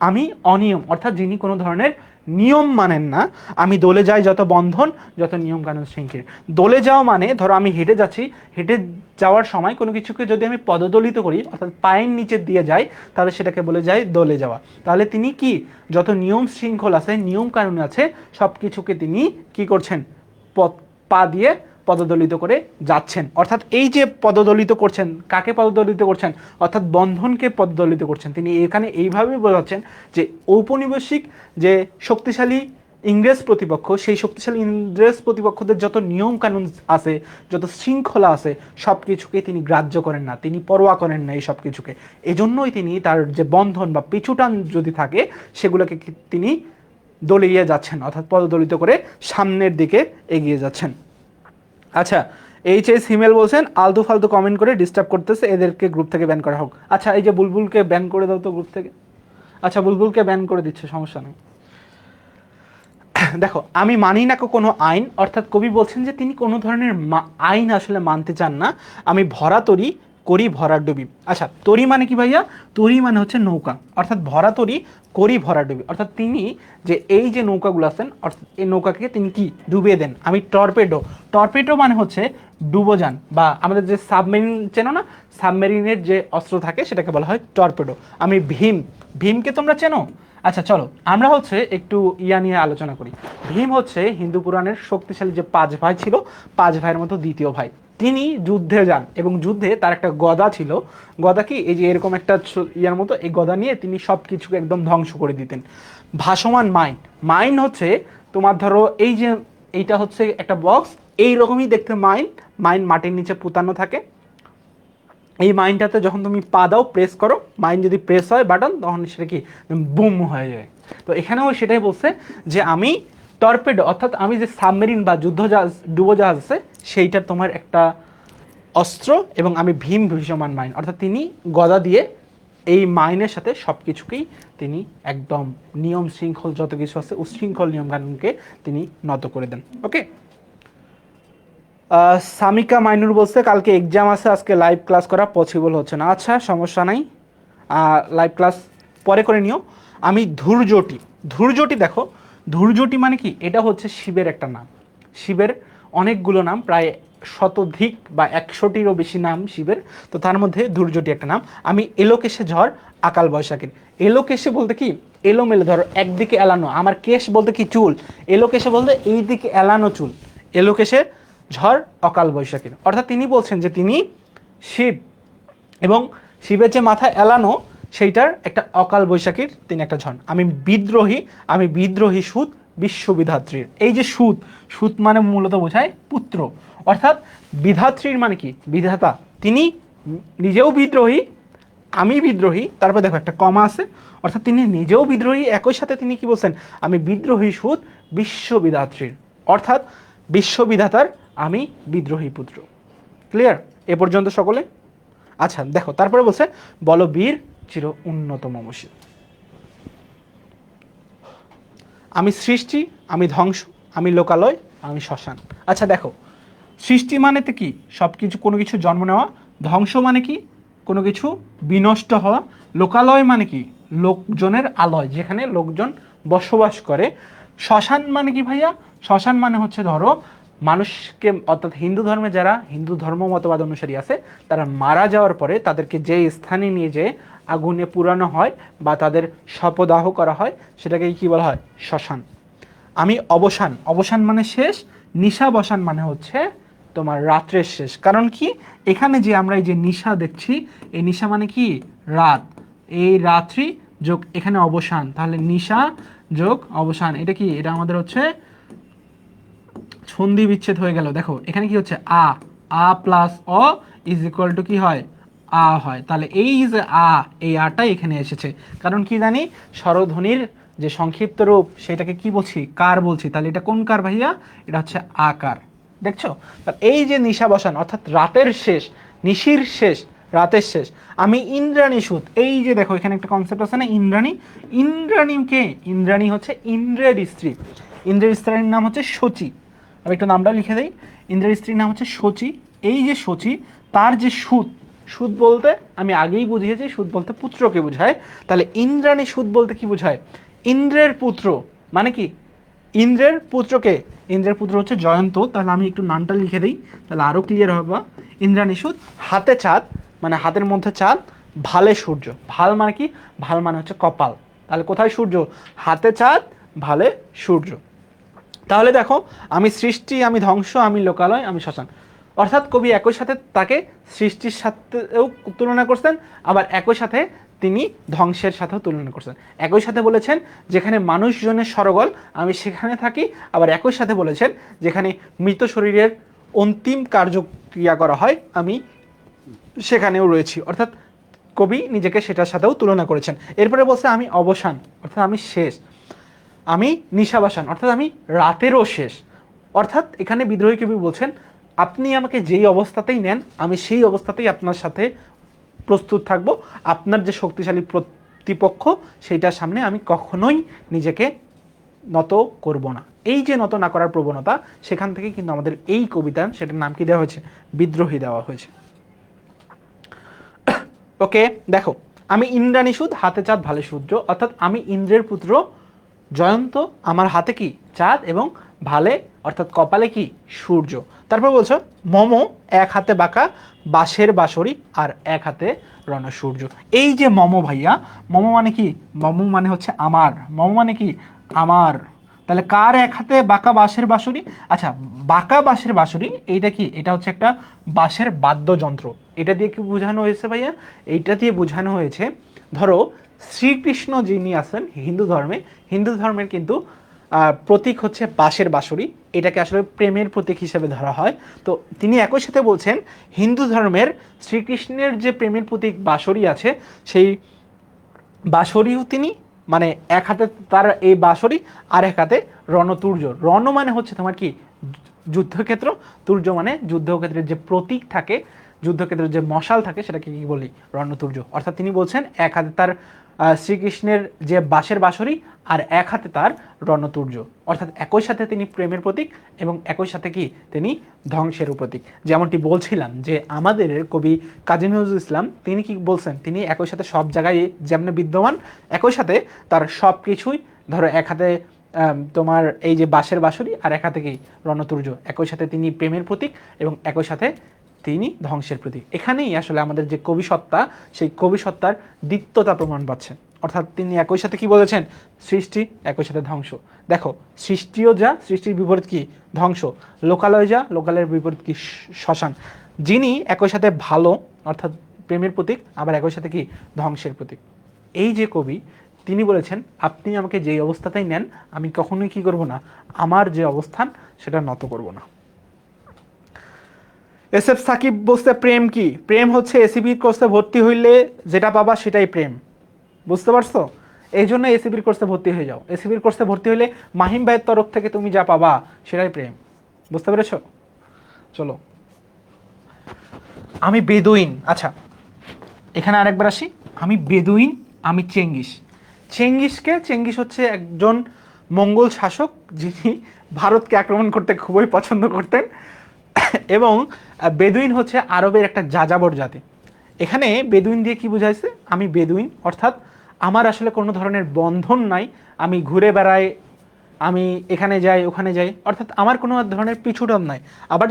আমি অনিয়ম অর্থাৎ যিনি কোনো ধরনের নিয়ম মানেন না। আমি দলে যাই যত বন্ধন, যত নিয়ম কানুন শৃঙ্খল। দলে যাওয়া মানে ধরো আমি হেঁটে যাচ্ছি, হেঁটে যাওয়ার সময় কোনো কিছুকে যদি আমি পদদলিত করি অর্থাৎ পায়ের নিচে দিয়ে যাই, তাহলে সেটাকে বলে যায় দলে যাওয়া। তাহলে তিনি কি যত নিয়ম শৃঙ্খল আছে, নিয়ম কানুন আছে, সব কিছুকে তিনি কি করছেন, পা দিয়ে পদদলিত করে যাচ্ছেন। অর্থাৎ এই যে পদদলিত করছেন, কাকে পদদলিত করছেন, অর্থাৎ বন্ধনকে পদদলিত করছেন। তিনি এখানে এইভাবেই বোঝাচ্ছেন যে ঔপনিবেশিক যে শক্তিশালী ইংরেজ প্রতিপক্ষ, সেই শক্তিশালী ইংরেজ প্রতিপক্ষদের যত নিয়ম কানুন আছে, যত শৃঙ্খলা আছে, সব কিছুকে তিনি গ্রাহ্য করেন না, তিনি পরোয়া করেন না এই সব কিছুকে। এজন্যই তিনি তার যে বন্ধন বা পিছুটান যদি থাকে, সেগুলোকে তিনি দলিয়ে যাচ্ছেন, অর্থাৎ পদদলিত করে সামনের দিকে এগিয়ে যাচ্ছেন। আচ্ছা, এইচএস হিমেল বলছেন আলতু ফালতু কমেন্ট করে ডিস্টার্ব করতেছে, এদেরকে গ্রুপ থেকে ব্যান করা হোক। আচ্ছা, এই যে বুলবুলকে ব্যান করে দাও তো গ্রুপ থেকে। আচ্ছা, বুলবুলকে ব্যান করে দিচ্ছে, সমস্যা নেই। দেখো, আমি মানি না কোনো আইন, অর্থাৎ কবি বলছেন যে তিনি কোনো ধরনের আইন আসলে মানতে চান না। আমি ভরা তরি করি ভরা ডুবি। আচ্ছা, তরি মানে কি ভাইয়া? তরি মানে হচ্ছে নৌকা, অর্থাৎ ভরা তরি করি ভরা ডুবি, অর্থাৎ তিনি যে এই যে নৌকাগুলো আছেন, অর্থাৎ এই নৌকাকে তিনি কি ডুবিয়ে দেন। আমি টর্পেডো, টর্পেডো মানে হচ্ছে ডুবোযান, বা আমাদের যে সাবমেরিন চেনো না, সাবমেরিনের যে অস্ত্র থাকে সেটাকে বলা হয় টর্পেডো। আমি ভীম, ভীমকে তোমরা চেনো? আচ্ছা চলো আমরা হচ্ছে একটু ইয়া নিয়ে আলোচনা করি। ভীম হচ্ছে হিন্দু পুরাণের শক্তিশালী যে 5 ভাই ছিল, 5 ভাইয়ের মতো দ্বিতীয় ভাই। তিনি যুদ্ধে যান এবং যুদ্ধে তার একটা গদা ছিল। গদা কি এই যে এরকম একটা ইয়ার মতো, এই গদা নিয়ে তিনি সব কিছুকে একদম ধ্বংস করে দিতেন। ভাসমান মাইন, মাইন হচ্ছে তোমার ধরো এই যে এইটা হচ্ছে একটা বক্স, এইরকমই দেখতে মাইন, মাইন মাটির নিচে পুতানো থাকে। এই মাইনটাতে যখন তুমি পা দাও, প্রেস করো, মাইন যদি প্রেস হয় বাটন, তখন সেটা কি বুম হয়ে যায়। তো এখানেও সেটাই বলছে যে আমি টর্পেডো, অর্থাৎ আমি যে সাবমেরিন বা যুদ্ধজাহাজ ডুবোজাহাজ আছে সেইটার তোমার একটা অস্ত্র, এবং আমি ভীম ভীষমান মাইন, অর্থাৎ তিনি গদা দিয়ে এই মাইনের সাথে সব কিছুকেই তিনি একদম নিয়ম শৃঙ্খল যত কিছু আছে, উশৃঙ্খল নিয়ম কানুনকে তিনি নত করে দেন। ওকে, সামিকা মাইনুর বলছে কালকে এক্সাম আছে, আজকে লাইভ ক্লাস করা পসিবল হচ্ছে না। আচ্ছা, সমস্যা নাই, লাইভ ক্লাস পরে করে নিও। আমি ধৈর্যটি, ধৈর্যটি দেখো, ধৈর্যটি মানে কি, এটা হচ্ছে শিবের একটা নাম। শিবের অনেকগুলো নাম, প্রায় শতাধিক বা 100টিরও বেশি নাম শিবের, তো তার মধ্যে ধৈর্যটি একটা নাম। আমি এলোকেশে ঝড় আকাল বৈশাখীর, এলোকেশে বলতে কি এলোমেলো, ধরো একদিকে এলানো, আমার কেশ বলতে কি চুল, এলোকেশে বলতে এই দিকে এলানো চুল, এলোকেশে ঝড় অকাল বৈশাখীর, অর্থাৎ তিনি বলছেন যে তিনি শিব, এবং শিবের যে মাথা এলানো সেইটার একটা অকাল বৈশাখীর তিনি একটা ঝড়। আমি বিদ্রোহী, আমি বিদ্রোহী সুত বিশ্ববিধাত্রীর। এই যে সুত, সুত মানে মূলত বোঝায় পুত্র, অর্থাৎ বিধাত্রীর মানে কি বিধাতা, তিনি নিজেও বিদ্রোহী, আমি বিদ্রোহী, তারপর দেখো একটা কমা আছে, অর্থাৎ তিনি নিজেও বিদ্রোহী, একই সাথে তিনি কি বলছেন, আমি বিদ্রোহী সুত বিশ্ববিধাত্রীর, অর্থাৎ বিশ্ববিধাতার আমি বিদ্রোহী পুত্র। ক্লিয়ার এ পর্যন্ত সকলে? আচ্ছা দেখো, তারপরে বলছে বলো বীর চির উন্নত মমশীল। আমি সৃষ্টি, আমি ধ্বংস, আমি লোকালয়, আমি শ্মশান। আচ্ছা দেখো, সৃষ্টি মানে তো কি সব কিছু, কোনো কিছু জন্ম নেওয়া, ধ্বংস মানে কি কোনো কিছু বিনষ্ট হওয়া, লোকালয় মানে কি লোকজনের আলয়, যেখানে লোকজন বসবাস করে, শ্মশান মানে কি ভাইয়া, শ্মশান মানে হচ্ছে ধরো মানুষকে, অর্থাৎ হিন্দু ধর্মে যারা হিন্দু ধর্ম মতবাদ অনুসারী আছে, তারা মারা যাওয়ার পরে তাদেরকে যে স্থানে নিয়ে যেয়ে আগুনে পুরানো হয় বা তাদের শবদাহ করা হয়, সেটাকে কি বলা হয়? শ্মশান। আমি অবসান, অবসান মানে শেষ, নিশাবসান মানে হচ্ছে তোমার রাত্রের শেষ। কারণ কি, এখানে যে আমরা এই যে নিশা দেখছি, এই নিশা মানে কি? রাত। এই রাত্রি যোগ এখানে অবসান, তাহলে নিশা যোগ অবসান, এটা কি? এটা আমাদের হচ্ছে সন্ধি বিচ্ছেদ হয়ে গেল। দেখো এখানে কি হচ্ছে? আ প্লাস অ ইজ ইকুয়াল টু কি হয়? আ হয়। তাহলে এই যে এই আটাই এখানে এসেছে। কারণ কি জানি, স্বরধ্বনির যে সংক্ষিপ্ত রূপ সেটাকে কি বলছি? কার বলছি। তাহলে এটা কোন কার ভাইয়া? এটা হচ্ছে আকার। দেখছো? এই যে নিশা বসান, অর্থাৎ রাতের শেষ, নিশির শেষ, রাতের শেষ। আমি ইন্দ্রাণী সুত, এই যে দেখো এখানে একটা কনসেপ্ট আছে না, ইন্দ্রাণী। ইন্দ্রাণীকে, ইন্দ্রাণী হচ্ছে ইন্দ্রের স্ত্রী। ইন্দ্রের স্ত্রীর নাম হচ্ছে শচী। আমি একটু নামটা লিখে দিই। ইন্দ্রের স্ত্রীর নাম হচ্ছে শচী। এই যে শচী, তার যে সুত, সুত বলতে আমি আগেই বুঝিয়েছি, সুত বলতে পুত্রকে বোঝায়। তাহলে ইন্দ্রাণী সুত বলতে কি বোঝায়? ইন্দ্রের পুত্র। মানে কি? ইন্দ্রের পুত্রকে, ইন্দ্রের পুত্র হচ্ছে জয়ন্ত। তাহলে আমি একটু নামটা লিখে দিই, তাহলে আরও ক্লিয়ার হবে। ইন্দ্রাণী সুত, হাতে চাঁদ মানে হাতের মধ্যে চাঁদ, ভালে সূর্য। ভাল মানে কি? ভাল মানে হচ্ছে কপাল। তাহলে কোথায় সূর্য? হাতে চাঁদ, ভালে সূর্য। তাহলে দেখো, আমি সৃষ্টি, আমি ধ্বংস, আমি লোকালয়, আমি শ্মশান। অর্থাৎ কবি একই সাথে তাকে সৃষ্টির সাথেও তুলনা করছেন, আবার একই সাথে তিনি ধ্বংসের সাথেও তুলনা করছেন। একই সাথে বলেছেন যেখানে মানুষজনের সরগল আমি সেখানে থাকি, আবার একই সাথে বলেছেন যেখানে মৃত শরীরের অন্তিম কার্যক্রিয়া করা হয় আমি সেখানেও রয়েছি। অর্থাৎ কবি নিজেকে সেটার সাথেও তুলনা করেছেন। এরপরে বলছে আমি অবসান, অর্থাৎ আমি শেষ। আমি নিশাবাসান, অর্থাৎ আমি রাতেরও শেষ। অর্থাৎ এখানে বিদ্রোহী কবি বলছেন, আপনি আমাকে যেই অবস্থাতেই নেন, আমি সেই অবস্থাতেই আপনার সাথে প্রস্তুত থাকব। আপনার যে শক্তিশালী প্রতিপক্ষ, সেইটার সামনে আমি কখনোই নিজেকে নত করব না। এই যে নত না করার প্রবণতা, সেখান থেকে কিন্তু আমাদের এই কবিতা, সেটার নাম কি দেওয়া হয়েছে? বিদ্রোহী দেওয়া হয়েছে। ওকে, দেখো, আমি ইন্দ্রাণী সুদ, হাতে চাঁদ, ভালে সূর্য। অর্থাৎ আমি ইন্দ্রের পুত্র জয়ন্ত, আমার হাতে কি? চাঁদ, এবং ভালে অর্থাৎ কপালে কি? সূর্য। তারপর বলছো মম, এক হাতে বাঁকা বাঁশের বাঁশরি, আর এক হাতে রণসূর্য। এই যে মম ভাইয়া, মম মানে কি? মম মানে হচ্ছে আমার। মম মানে কি? আমার। তাহলে কার এক হাতে বাঁকা বাঁশের বাঁশরি? আচ্ছা, বাঁকা বাঁশের বাঁশরি এইটা কি? এটা হচ্ছে একটা বাঁশের বাদ্যযন্ত্র। এটা দিয়ে কি বোঝানো হয়েছে ভাইয়া? এইটা দিয়ে বোঝানো হয়েছে, ধরো শ্রীকৃষ্ণ যিনি আছেন হিন্দু ধর্মে, হিন্দু ধর্মের কিন্তু প্রতীক হচ্ছে বাঁশের বাঁশরি। এটাকে আসলে প্রেমের প্রতীক হিসেবে ধরা হয়। তো তিনি একই সাথে বলছেন, হিন্দু ধর্মের শ্রীকৃষ্ণের যে প্রেমের প্রতীক বাঁশরি আছে, সেই বাঁশরিও তিনি, মানে এক হাতে তার এই বাঁশরি, আর এক হাতে রণতুর্য। রণ মানে হচ্ছে তোমার কি? যুদ্ধক্ষেত্র। তুর্য মানে যুদ্ধক্ষেত্রের যে প্রতীক থাকে, যুদ্ধক্ষেত্রের যে মশাল থাকে, সেটাকে কি বলি? রণতুর্য। অর্থাৎ তিনি বলছেন এক হাতে তার শ্রীকৃষ্ণের যে বাঁশের বাঁশরি, আর এক হাতে তার রণতুর্য। অর্থাৎ একই সাথে তিনি প্রেমের প্রতীক, এবং একই সাথে কি? তিনি ধ্বংসের প্রতীক। যেমনটি বলছিলাম যে আমাদের কবি কাজী নজরুল ইসলাম তিনি কি বলছেন? তিনি একই সাথে সব জায়গায় যেমন বিদ্যমান, একই সাথে তার সব কিছুই, ধরো এক হাতে তোমার এই যে বাঁশের বাঁশরি, আর এক হাতে কি? রণতুর্য। একই সাথে তিনি প্রেমের প্রতীক, এবং একই সাথে তিনি ধ্বংসের প্রতীক। এখানেই আসলে আমাদের যে কবি সত্তা, সেই কবি সত্তার দ্বিত্বতা প্রমাণ পাচ্ছে। অর্থাৎ তিনি একই সাথে কি বলেছেন? সৃষ্টি, একই সাথে ধ্বংস। দেখো, সৃষ্টিও যা, সৃষ্টির বিপরীত কি? ধ্বংস। লোকালয় যা, লোকালয়ের বিপরীত কি? শ্মশান। যিনি একই সাথে ভালো অর্থাৎ প্রেমের প্রতীক, আবার একই সাথে কি? ধ্বংসের প্রতীক। এই যে কবি, তিনি বলেছেন আপনি আমাকে যেই অবস্থাতেই নেন, আমি কখনোই কি করব না? আমার যে অবস্থান, সেটা নত করব না। এস এফ সাকিব বলতে প্রেম কি? প্রেম হচ্ছে এসিবির কোর্সে ভর্তি হইলে যেটা পাবা সেটাই প্রেম। বুঝতে পারছো? এই জন্য এসিবির কোর্সে ভর্তি হয়ে যাও। এসিবির কোর্সে ভর্তি হলে মাহিম ভাইয়ের তরফ থেকে তুমি যা পাবা সেটাই প্রেম। বুঝতে পেরেছো? চলো, আমি বেদুইন। আচ্ছা, এখানে আরেকবার আসি। আমি বেদুইন, আমি চেঙ্গিস। চেঙ্গিস হচ্ছে একজন মঙ্গল শাসক, যিনি ভারতকে আক্রমণ করতে খুবই পছন্দ করতেন। এবং বেদুইন হচ্ছে আরবের একটা যাযাবর জাতি। এখানে বেদুইন দিয়ে কি বোঝাইছে? আমি বেদুইন, অর্থাৎ আমার আসলে কোনো ধরনের বন্ধন নাই, আমি ঘুরে বেড়াই আমি এখানে যাই ওখানে যাই, অর্থাৎ আমার কোনো ধরনের পিছুটান নাই। আবার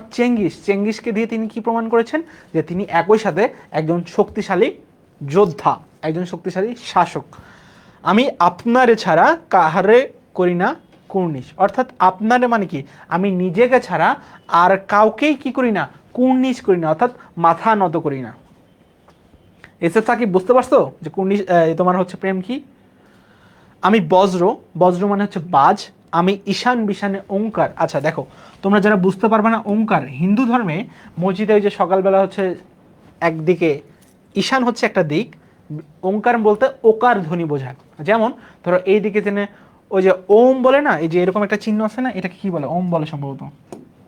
চেঙ্গিসকে দিয়ে তিনি কি প্রমাণ করেছেন, যে তিনি একই সাথে একজন শক্তিশালী যোদ্ধা, একজন শক্তিশালী শাসক। আমি আপনারে ছাড়া কাহারে করি না কুর্নিশ, অর্থাৎ আপনারে মানে কি, আমি নিজেকে ছাড়া আর কাউকেই কি করি না, কুর্নিশ করি না, অর্থাৎ মাথা নত করি না। এসে সাকিব বুঝতে পারছো যে কুর্নিশ তোমার হচ্ছে প্রেম কি? আমি বজ্র মানে হচ্ছে বাজ, আমি ঈশান বিশানে ওঙ্কার। আচ্ছা দেখো, তোমরা যারা বুঝতে পারবে না ওঙ্কার, হিন্দু ধর্মে মসজিদে ওই যে সকালবেলা হচ্ছে একদিকে ঈশান হচ্ছে একটা দিক, ওঙ্কার বলতে ওকার ধ্বনি বোঝায়। যেমন ধরো এই দিকে জেনে ওই যে ওম বলে না, এই যে এরকম একটা চিহ্ন আছে না, এটাকে কি বলে, ওম বলে সম্ভবত,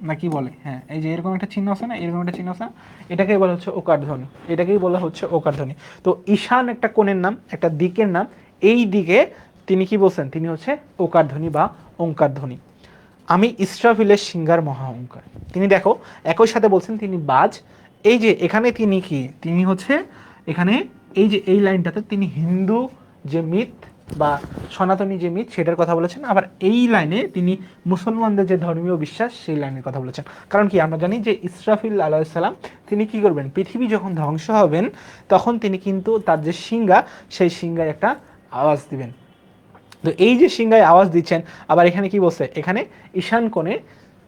না কি বলে, হ্যাঁ এই যে এরকম একটা চিহ্ন আছে না, এরকম একটা চিহ্ন আছে না, এটাকেই বলা হচ্ছে ওকার ধ্বনি, এটাকেই বলা হচ্ছে ওকার ধ্বনি। তো ঈশান একটা কোণের নাম, একটা দিকের নাম, এই দিকে তিনি কি বলছেন, তিনি হচ্ছে ওকার ধ্বনি বা ওঙ্কার ধ্বনি। আমি ইসরাফিলের সিঙ্গার মহা ওঙ্কার। তিনি দেখো একই সাথে বলছেন তিনি বাজ, এই যে এখানে তিনি কি, তিনি হচ্ছে এখানে এই যে এই লাইনটাতে তিনি হিন্দু যে মিথ বা সনাতনী যে মিথ সেটার কথা বলেছেন, আবার এই লাইনে তিনি মুসলমানদের যে ধর্মীয় বিশ্বাস সেই লাইনের কথা বলেছেন। কারণ কি আমরা জানি যে ইসরাফিল আলাইহিসসালাম তিনি কি করবেন, পৃথিবী যখন ধ্বংস হবেন তখন তিনি কিন্তু তার যে সিংহা সেই সিংহায় একটা আওয়াজ দিবেন। তো এই যে সিংহায় আওয়াজ দিচ্ছেন, আবার এখানে কি বলছে, এখানে ঈশান কোণে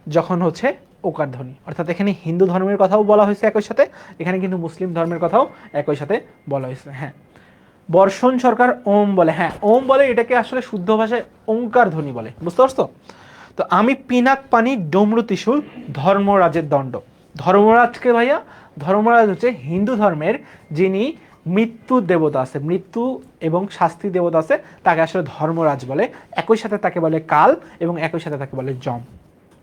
যখন হচ্ছে ওকার ধ্বনি, অর্থাৎ এখানে হিন্দু ধর্মের কথাও বলা হয়েছে একই সাথে, এখানে কিন্তু মুসলিম ধর্মের কথাও একই সাথে বলা হয়েছে। হ্যাঁ, বর্ষণ সরকার ওম বলে, হ্যাঁ ওম বলে, এটাকে আসলে শুদ্ধ ভাষায় ওঙ্কার ধ্বনি বলে, বুঝতে পারছো? তো আমি পিনাক পানি ডমরু ত্রিশূল ধর্মরাজের দণ্ড। ধর্মরাজকে ভাইয়া, ধর্মরাজ হচ্ছে হিন্দু ধর্মের যিনি মৃত্যু দেবতা আছে, মৃত্যু এবং শাস্তি দেবতা আছে, তাকে আসলে ধর্মরাজ বলে। একই সাথে তাকে বলে কাল এবং একই সাথে তাকে বলে যম।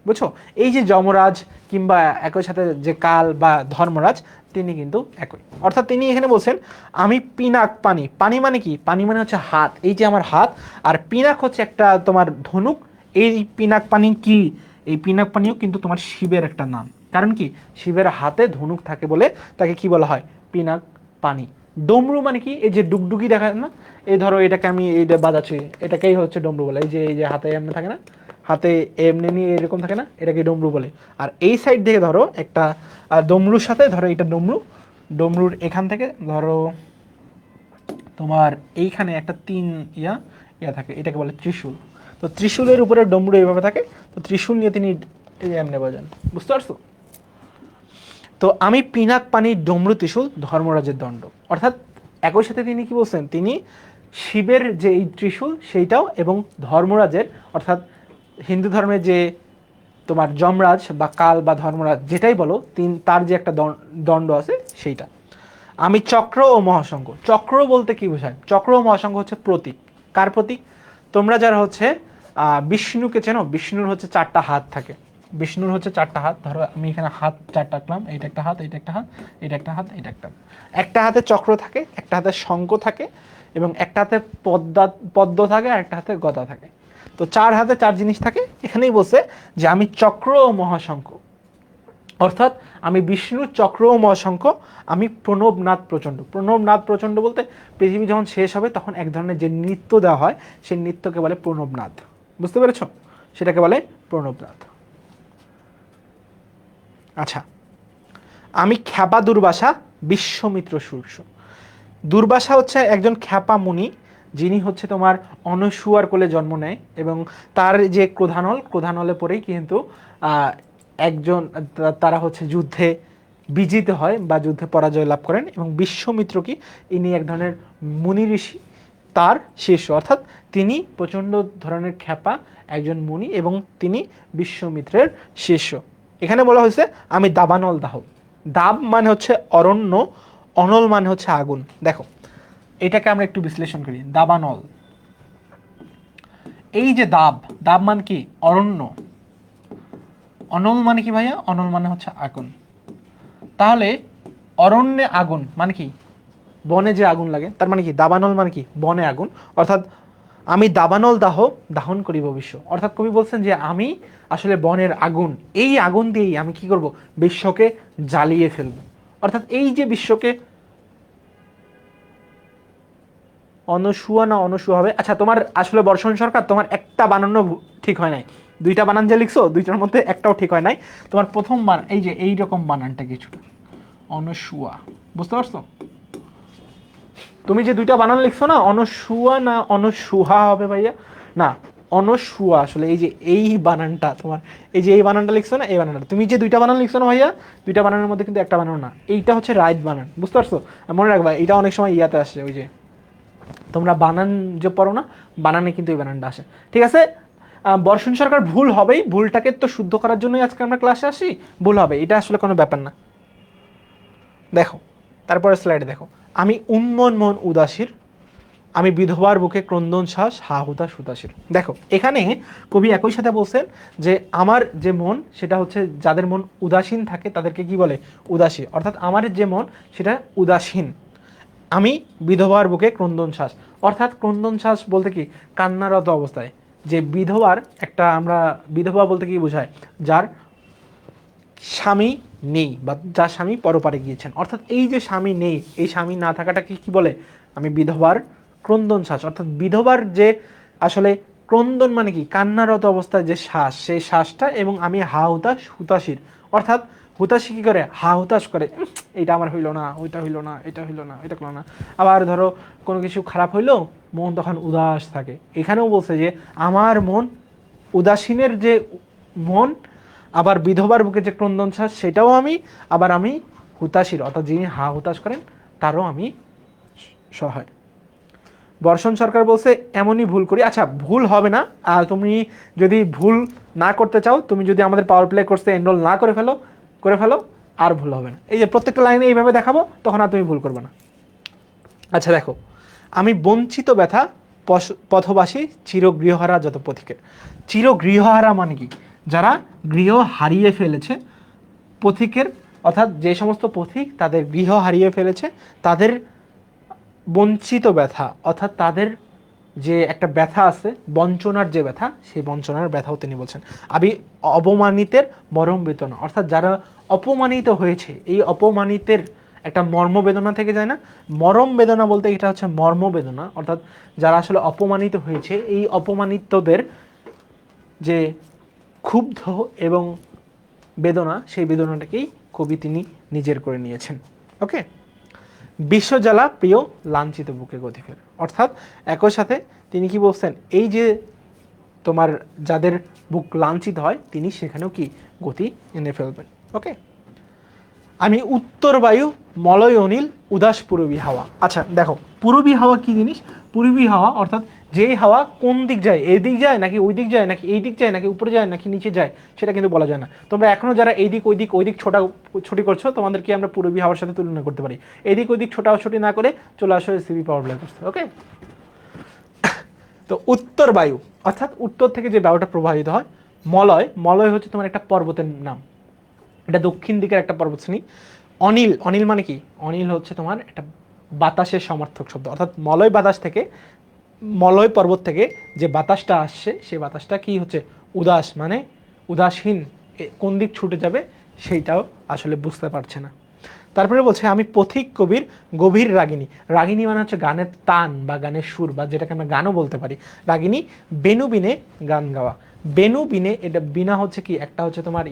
বুঝছো? এই যে যমরাজ কিংবা একই সাথে যে কাল বা ধর্মরাজ, তিনি কিন্তু একই। অর্থাৎ তিনি এখানে বলছেন আমি পিনাক পানি, পানি মানে কি, পানি মানে হচ্ছে হাত, এই যে আমার হাত, আর পিনাক হচ্ছে একটা তোমার ধনুক। এই পিনাক পানি কি, এই পিনাক পানিও কিন্তু তোমার শিবের একটা নাম। কারণ কি, শিবের হাতে ধনুক থাকে বলে তাকে কি বলা হয়, পিনাক পানি। ডমরু মানে কি, এই যে ডুগডুগি দেখা যায় না, এই ধরো এটাকে আমি এইটা বাজাচ্ছি, এটাকেই হচ্ছে ডমরু বলে। এই যে হাতে এমনি থাকে না, হাতে এমনি নিয়ে এরকম থাকে না, এটাকে ডমরু বলে। আর এই সাইড থেকে ধরো একটা ডমরুর সাথে ধরো এটা ডমরু, ডমরুর এখান থেকে ধরো তোমার এইখানে একটা তিন ইয়া থাকে, এটাকে বলে ত্রিশূল। তো ত্রিশূলের উপরে ডমরু এইভাবে থাকে, তো ত্রিশূল নিয়ে তিনি এমনি বাজান, বুঝতে পারছো? তো আমি পিনাক পানি ডমরু ত্রিশূল ধর্মরাজের দণ্ড, অর্থাৎ একই সাথে তিনি কি বলছেন, তিনি শিবের যে এই ত্রিশূল সেইটাও এবং ধর্মরাজের, অর্থাৎ হিন্দু ধর্মের যে তোমার যমরাজ বা কাল বা ধর্মরাজ যেটাই বলো, তার যে একটা দণ্ড আছে সেইটা। আমি চক্র ও মহাশঙ্খ। চক্র বলতে কি বোঝায়, চক্র ও মহাশঙ্খ হচ্ছে প্রতীক। কার প্রতীক? তোমরা যারা হচ্ছে বিষ্ণুকে চেনো, বিষ্ণুর হচ্ছে চারটা হাত থাকে, বিষ্ণুর হচ্ছে চারটা হাত। ধরো আমি এখানে হাত চারটা আঁকলাম, এইটা একটা হাত, এইটা একটা হাত, এটা একটা হাত, এটা একটা, একটা হাতে চক্র থাকে, একটা হাতে শঙ্খ থাকে, এবং একটা হাতে পদ্ম থাকে, আর একটা হাতে গদা থাকে। তো চার হাতে চার জিনিস থাকে। এখানেই বলছে যে আমি চক্র ও মহাশঙ্খ, অর্থাৎ আমি বিষ্ণুর চক্র ও মহাশঙ্খ, আমি প্রণবনাথ প্রচণ্ড। প্রণবনাথ প্রচণ্ড বলতে পৃথিবী যখন শেষ হবে তখন এক ধরনের যে নৃত্য দেওয়া হয় সেই নৃত্যকে বলে প্রণবনাথ, বুঝতে পেরেছ? সেটাকে বলে প্রণবনাথ। আচ্ছা, আমি খ্যাপা দুর্বাসা বিশ্বমিত্র সূর্য। দুর্বাসা হচ্ছে একজন খ্যাপা মুনি, যিনি হচ্ছে তোমার অনসুয়ার কোলে জন্ম নেয়, এবং তার যে ক্রোধানলে পরেই কিন্তু একজন তারা হচ্ছে যুদ্ধে বিজিত হয় বা যুদ্ধে পরাজয় লাভ করেন, এবং বিশ্বমিত্র কি, ইনি এক ধরনের মুনি ঋষি, তার শিষ্য, অর্থাৎ তিনি প্রচণ্ড ধরনের খ্যাপা একজন মুনি এবং তিনি বিশ্বমিত্রের শিষ্য। এখানে বলা হয়েছে আমি দাবানল দাহ। দাব মানে হচ্ছে অরণ্য, অনল মানে হচ্ছে আগুন। দেখো এটাকে আমরা একটু বিশ্লেষণ করি। দাবানল, এই যে দাব, দাব মানে কি, অরণ্য। অনল মানে কি ভাইয়া, অনল মানে হচ্ছে আগুন। তাহলে অরণ্যে আগুন মানে কি, বনে যে আগুন লাগে, তার মানে কি দাবানল মানে কি, বনে আগুন। অর্থাৎ আমি দাবানল দাহ দাহন করি ভবিষ্য, অর্থাৎ কবি বলছেন যে আমি আসলে বনের আগুন, এই আগুন দিয়েই আমি কি করব, বিশ্বকে জ্বালিয়ে ফেলবো। অর্থাৎ এই যে বিশ্বকে অনসুয়া না অনসুয়া হবে। আচ্ছা তোমার আসলে বর্ষণ সরকার তোমার একটা বানানো ঠিক হয় নাই, দুইটা বানান যে লিখছো দুইটার মধ্যে একটাও ঠিক হয় নাই। তোমার প্রথম বানান এই যে এইরকম বানানটা কিছু অনসুয়া, বুঝতে পারছো? তুমি যে দুইটা বানান লিখছো না, অনসুয়া না অনসুহা হবে ভাইয়া, না অনসুয়া আসলে এই যে এই বানানটা তোমার, এই যে এই বানানটা লিখছো না, এই বানানটা তুমি যে দুইটা বানান লিখছো না ভাইয়া, দুইটা বানানের মধ্যে কিন্তু একটা বানান না, এইটা হচ্ছে রাইট বানান, বুঝতে পারছো? মনে রাখবা এটা অনেক সময় ইয়াতে আসে, ওই যে তোমরা বানান যে পড়ো না, বানানে কিন্তু এই বানানটা আসে। ঠিক আছে, বর্ষণ সরকার ভুল হবেই, ভুলটাকে তো শুদ্ধ করার জন্যই আজকে আমরা ক্লাসে আসি, ভুল হবে, এটা আসলে কোনো ব্যাপার না। দেখো তারপরে স্লাইডে দেখো, আমি উন্মন মন উদাসীর, আমি বিধবার বুকে ক্রন্দন শ্বাস হা হুতাশ হুতাশির। দেখো এখানে কবি একই সাথে বলছেন যে আমার যে মন সেটা হচ্ছে, যাদের মন উদাসীন থাকে তাদেরকে কি বলে? উদাসী। অর্থাৎ আমার যে মন সেটা উদাসীন, আমি বিধবার বুকে ক্রন্দন শ্বাস। অর্থাৎ ক্রন্দন শ্বাস বলতে কি? কান্নারত অবস্থায় যে বিধবার একটা, আমরা বিধবা বলতে কি বোঝায়? যার স্বামী নেই বা যার স্বামী পরপারে গিয়েছেন। অর্থাৎ এই যে স্বামী নেই, এই স্বামী না থাকাটাকে কি বলে? আমি বিধবার ক্রন্দন শ্বাস। অর্থাৎ বিধবার যে আসলে ক্রন্দন মানে কি? কান্নারত অবস্থায় যে শ্বাস, সেই শ্বাসটা, এবং আমি হা হুতাশ হুতাশির। অর্থাৎ হুতাশি কি করে? হা হুতাশ করে, এটা আমার হইলো না, ওইটা হইলো না, এটা হইলো না, এটা করলো না। আবার ধরো কোনো কিছু খারাপ হইলো, মন তখন উদাস থাকে। এখানেও বলছে যে আমার মন উদাসীনের যে মন, আবার বিধবার বুকে যে ক্রন্দন শ্বাস সেটাও আমি, আবার আমি হুতাশির অর্থাৎ যিনি হা হুতাশ করেন তারও আমি সহায়। বর্ষণ সরকার বলছে এমনই ভুল করি। আচ্ছা ভুল হবে না, তুমি যদি ভুল না করতে চাও, তুমি যদি আমাদের পাওয়ার প্লে কোর্সে এনরোল না করে ফেলো, আর ভুল হবে না। এই যে প্রত্যেকটা লাইনে এইভাবে দেখাবো, তখন আর তুমি ভুল করবে না। আচ্ছা দেখো, আমি বঞ্চিত ব্যথা পথবাসী চিরগৃহহারা যত পথিকের। চিরগৃহহারা মানে কি? যারা গৃহ হারিয়ে ফেলেছে, পথিকের অর্থাৎ যে সমস্ত পথিক তাদের গৃহ হারিয়ে ফেলেছে, তাদের বঞ্চিত ব্যথা, অর্থাৎ তাদের যে একটা ব্যথা আছে, বঞ্চনার যে ব্যথা, সেই বঞ্চনার ব্যথাও তিনি বলছেন। আমি অপমানিতের মরম বেদনা, অর্থাৎ যারা অপমানিত হয়েছে, এই অপমানিতের একটা মর্ম বেদনা থেকে যায় না? মরম বেদনা বলতে এটা হচ্ছে মর্ম বেদনা, অর্থাৎ যারা আসলে অপমানিত হয়েছে, এই অপমানিতদের যে ক্ষুব্ধ এবং বেদনা, সেই বেদনাটাকেই কবি তিনি নিজের করে নিয়েছেন। ওকে, বিশ্বজ্বালা প্রিয় লাঞ্ছিত বুকে গতি ফের। অর্থাৎ একই সাথে তিনি কি বলছেন? এই যে তোমার যাদের বুক লাঞ্ছিত হয়, তিনি সেখানেও কি গতি এনে ফেলবেন। ওকে, আমি উত্তর বায়ু মলয় অনিল উদাস পূরবী হাওয়া। আচ্ছা দেখো, পূরবী হাওয়া কি জিনিস? পূরবী হাওয়া অর্থাৎ যেই হাওয়া কোন দিক যায়, এই দিক যায় নাকি ওই দিক যায়, নাকি এই দিক যায় নাকি উপরে যায় নাকি নিচে যায়, সেটা কিন্তু বলা যায় না। তোমরা এখনো যারা এই দিক ওই দিক ছোটাছুটি করছো, তোমাদেরকে আমরা পূরবী হাওয়ার সাথে তুলনা করতে পারি। এদিক ওই দিক ছোটাছুটি না করে চলে আসো সিবি পাওয়ার প্লে করতে। ওকে, তো উত্তর বায়ু অর্থাৎ উত্তর থেকে যে বায়ুটা প্রবাহিত হয়। মলয় হচ্ছে তোমার একটা পর্বতের নাম, এটা দক্ষিণ দিকের একটা পর্বতশ্রেণী। অনিল মানে কি? অনিল হচ্ছে তোমার একটা বাতাসের সমার্থক শব্দ। অর্থাৎ মলয় পর্বত থেকে যে বাতাসটা আসছে, সেই বাতাসটা কি হচ্ছে? উদাস, মানে উদাসীন, কোন দিক ছুটে যাবে সেইটাও আসলে বুঝতে পারছে না। তারপরে বলছে আমি পথিক কবির গভীর রাগিনী। রাগিনী মানে হচ্ছে গানের তান বা গানের সুর, বা যেটাকে আমরা গানও বলতে পারি। রাগিনী বেনু বিনে গান গাওয়া। বেনু বিনে, এটা বিনা হচ্ছে কি? একটা হচ্ছে তোমার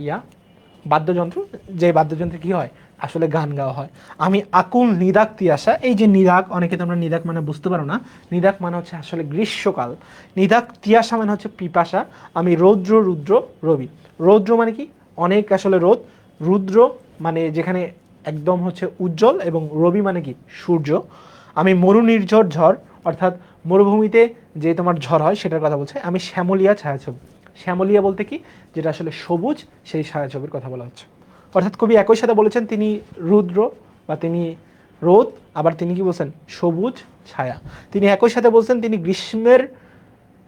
বাদ্যযন্ত্র, যে বাদ্যযন্ত্রে কি হয়? আসলে গান গাওয়া হয়। আমি আকুল নিদাক তিয়াসা, এই যে নিদাক, অনেকে তোমরা নিদাক মানে বুঝতে পারো না, নিদাক মানে হচ্ছে আসলে গ্রীষ্মকাল। নিদাক তিয়াসা মানে হচ্ছে পিপাসা। আমি রুদ্র রবি। রৌদ্র মানে কি? অনেক আসলে রোদ। রুদ্র মানে যেখানে একদম হচ্ছে উজ্জ্বল, এবং রবি মানে কি? সূর্য। আমি মরু নির্ঝর ঝড়, অর্থাৎ মরুভূমিতে যে তোমার ঝড় হয় সেটার কথা বলছে। আমি শ্যামলিয়া ছায়াছবি। শ্যামলিয়া বলতে কি? যেটা আসলে সবুজ, সেই ছায়াছবির কথা বলা হচ্ছে। অর্থাৎ কবি একই সাথে বলেছেন তিনি রুদ্র বা তিনি রোদ, আবার তিনি কি বলছেন? সবুজ ছায়া। তিনি একই সাথে বলছেন তিনি গ্রীষ্মের